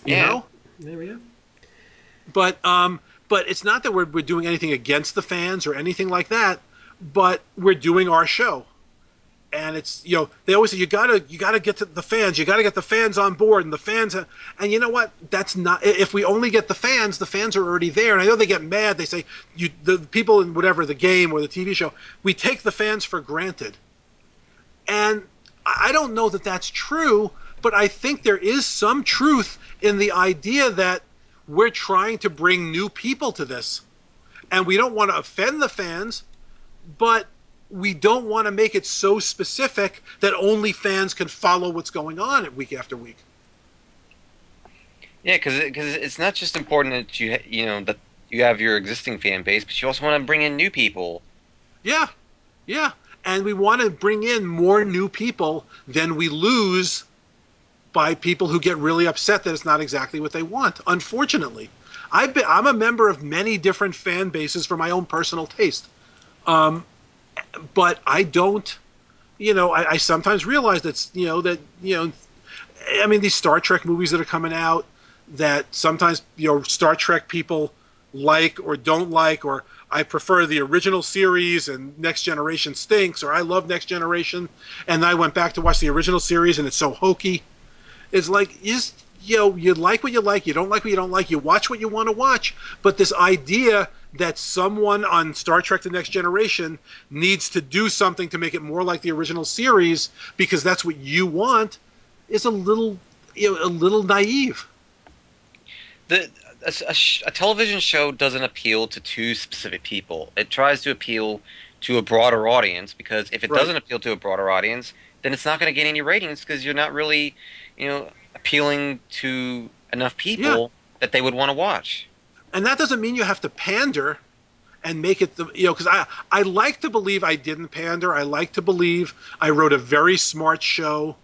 You know? There we go. But it's not that we're doing anything against the fans or anything like that. But we're doing our show, and it's, you know, they always say you gotta get to the fans, you gotta get the fans on board, and the fans, and you know what? That's not. If we only get the fans are already there, and I know they get mad. They say the people in whatever the game or the TV show, we take the fans for granted, and I don't know that that's true, but I think there is some truth in the idea that we're trying to bring new people to this, and we don't want to offend the fans. But we don't want to make it so specific that only fans can follow what's going on week after week. Yeah, because it's not just important that that you have your existing fan base, but you also want to bring in new people. Yeah, and we want to bring in more new people than we lose by people who get really upset that it's not exactly what they want. Unfortunately, I'm a member of many different fan bases for my own personal taste. But I don't, you know, I sometimes realize that I mean, these Star Trek movies that are coming out that sometimes, you know, Star Trek people like or don't like, or I prefer the original series and Next Generation stinks, or I love Next Generation and I went back to watch the original series and it's so hokey. It's like, you like what you like, you don't like what you don't like, you watch what you want to watch. But this idea that someone on Star Trek: The Next Generation needs to do something to make it more like the original series because that's what you want is a little naive. A television show doesn't appeal to two specific people. It tries to appeal to a broader audience, because if it doesn't appeal to a broader audience, then it's not going to get any ratings, because you're not really, appealing to enough people that they would want to watch. And that doesn't mean you have to pander and make it because I like to believe I didn't pander. I like to believe I wrote a very smart show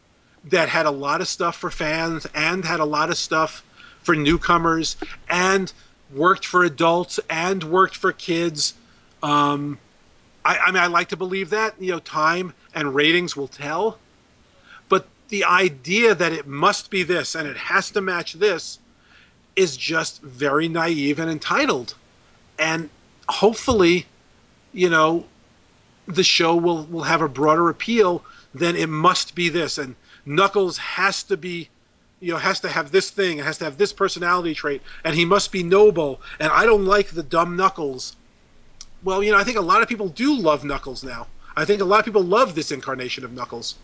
that had a lot of stuff for fans and had a lot of stuff for newcomers and worked for adults and worked for kids. I mean, I like to believe that, time and ratings will tell. But the idea that it must be this and it has to match this is just very naive and entitled. And hopefully, the show will have a broader appeal than it must be this. And Knuckles has to be, has to have this thing, it has to have this personality trait, and he must be noble, and I don't like the dumb Knuckles. Well, I think a lot of people do love Knuckles now. I think a lot of people love this incarnation of Knuckles.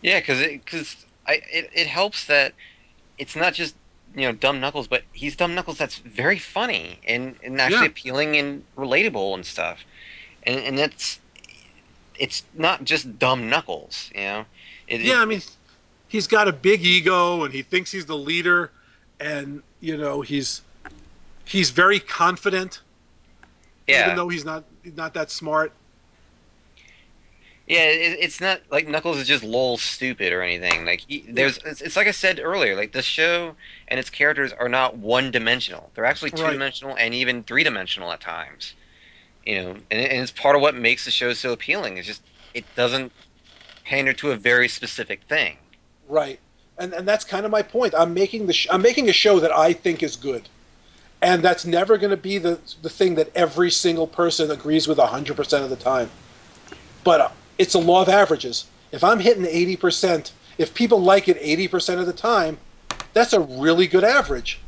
Yeah, because it helps that it's not just dumb Knuckles, but he's dumb Knuckles that's very funny and actually appealing and relatable and stuff, and it's not just dumb Knuckles, I mean, he's got a big ego and he thinks he's the leader, and he's very confident, even though he's not that smart. Yeah, it's not like Knuckles is just lol stupid or anything. Like it's like I said earlier. Like the show and its characters are not one-dimensional. They're actually two-dimensional and even three-dimensional at times. And it's part of what makes the show so appealing. It's just it doesn't pander to a very specific thing. Right, and that's kind of my point. I'm making a show that I think is good, and that's never going to be the thing that every single person agrees with 100% of the time. But it's a law of averages. If I'm hitting 80%, if people like it 80% of the time, that's a really good average.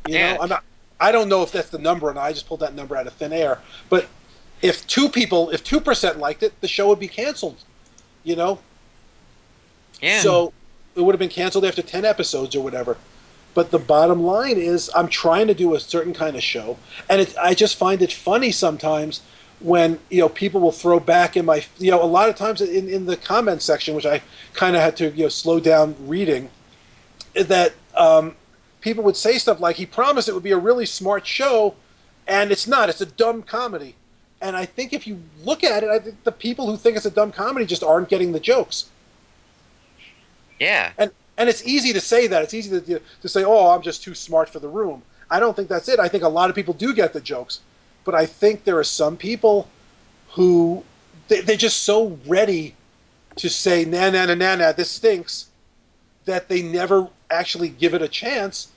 I don't know if that's the number, and I just pulled that number out of thin air. But if 2% liked it, the show would be canceled. Yeah. So it would have been canceled after 10 episodes or whatever. But the bottom line is, I'm trying to do a certain kind of show, and I just find it funny sometimes when people will throw back in my a lot of times in the comment section, which I kind of had to slow down reading, that people would say stuff like, he promised it would be a really smart show, and it's not. It's a dumb comedy. And I think if you look at it, I think the people who think it's a dumb comedy just aren't getting the jokes. Yeah. And it's easy to say that. It's easy to say, oh, I'm just too smart for the room. I don't think that's it. I think a lot of people do get the jokes. But I think there are some people who, they're just so ready to say, nah, this stinks, that they never actually give it a chance.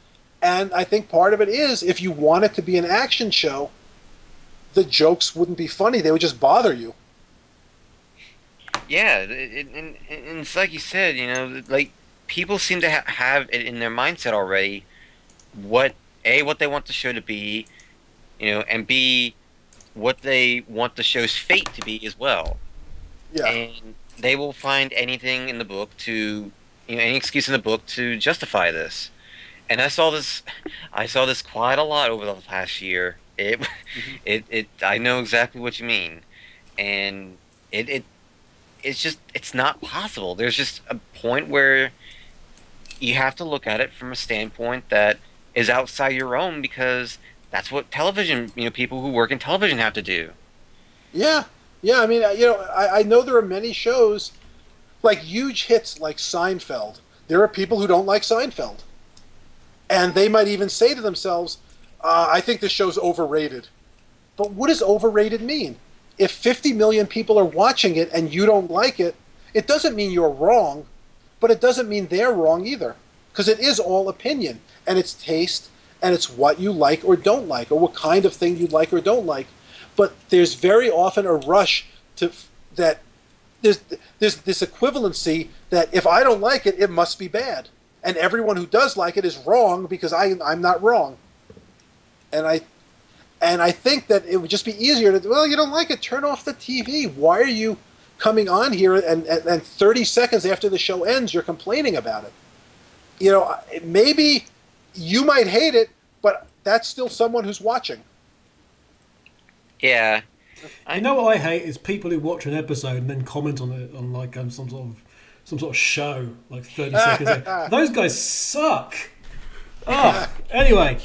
And I think part of it is, if you want it to be an action show, the jokes wouldn't be funny. They would just bother you. Yeah, and it's like you said, like, people seem to have it in their mindset already, what they want the show to be, and B, what they want the show's fate to be as well. Yeah. And they will find anything in the book to, any excuse in the book to justify this. And I saw this quite a lot over the past year. I know exactly what you mean. And it's just, it's not possible. There's just a point where you have to look at it from a standpoint that is outside your own, because that's what television, people who work in television have to do. Yeah. I mean, I know there are many shows, like huge hits like Seinfeld. There are people who don't like Seinfeld. And they might even say to themselves, I think this show's overrated. But what does overrated mean? If 50 million people are watching it and you don't like it, it doesn't mean you're wrong, but it doesn't mean they're wrong either. Because it is all opinion, and it's taste, and it's what you like or don't like, or what kind of thing you like or don't like. But there's very often a rush to that. There's this equivalency that if I don't like it, it must be bad. and everyone who does like it is wrong because I'm not wrong. And I think that it would just be easier to, well, you don't like it, turn off the TV. Why are you coming on here and 30 seconds after the show ends, you're complaining about it? You know, maybe you might hate it, but that's still someone who's watching. Yeah. You know what I hate is people who watch an episode and then comment on it on like some sort of show like 30 seconds in. Those guys suck. Oh, anyway.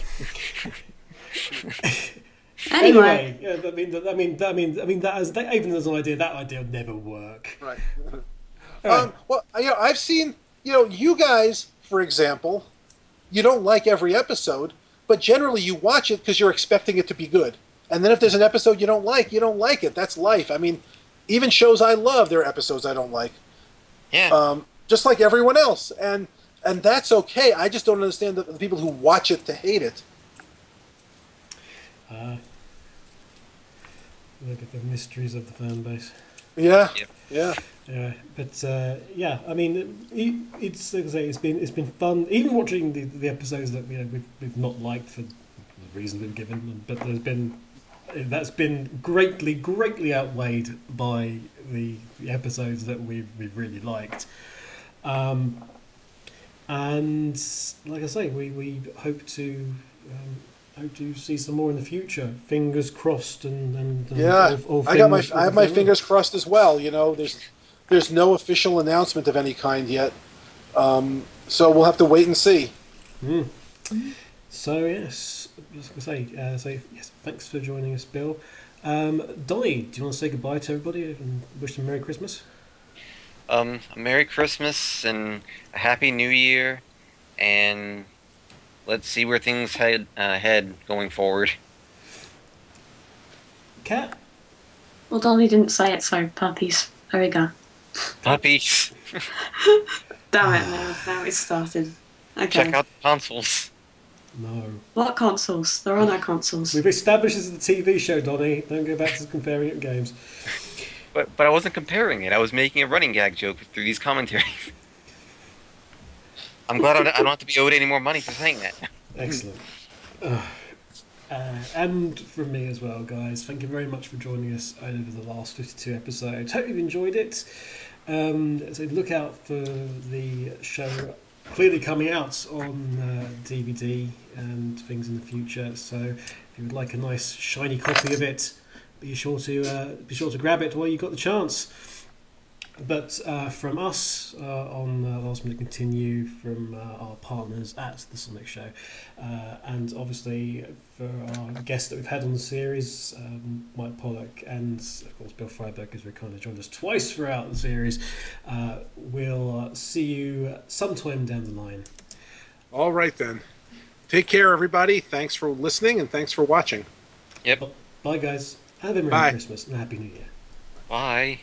Anyway, yeah, I mean, even as an idea, that idea would never work. Right. Right. Well, you know, I've seen, you know, you guys, for example, you don't like every episode, but generally you watch it because you're expecting it to be good. And then if there's an episode you don't like it. That's life. I mean, even shows I love, there are episodes I don't like. Yeah. Just like everyone else. And that's okay. I just don't understand the people who watch it to hate it. Look at the mysteries of the fan base. Yeah. Yep. Yeah. Yeah, but yeah, I mean, it's like I say, it's been fun. Even watching the episodes that we've not liked for the reasons we've given, but that's been greatly outweighed by the episodes that we've really liked. And like I say, we hope to see some more in the future. Fingers crossed, and Yeah, all I have my fingers crossed as well. You know, there's no official announcement of any kind yet, so we'll have to wait and see. Mm. So yes, I was going to say yes. Thanks for joining us, Bill. Donnie, do you want to say goodbye to everybody and wish them Merry Christmas? A Merry Christmas and a Happy New Year, and let's see where things head going forward. Cat? well, Donnie didn't say it, so puppies. There we go. Puppies. Damn it, now it's started. Okay. Check out the consoles. No. What consoles? There are no consoles. We've established this as a TV show, Donnie. Don't go back to comparing it to games. But I wasn't comparing it. I was making a running gag joke through these commentaries. I'm glad I don't have to be owed any more money for saying that. Excellent. And from me as well, guys. Thank you very much for joining us over the last 52 episodes. Hope you've enjoyed it. So look out for the show clearly coming out on DVD and things in the future. So if you would like a nice shiny copy of it, be sure to grab it while you got the chance. But from us on Last Minute Continue, from our partners at the Sonic Show, and obviously for our guests that we've had on the series, Mike Pollock and of course Bill Freiberger, who's kind of joined us twice throughout the series. We'll see you sometime down the line. All right then. Take care, everybody. Thanks for listening and thanks for watching. Yep. Bye, guys. Have a Merry Bye. Christmas and a Happy New Year. Bye.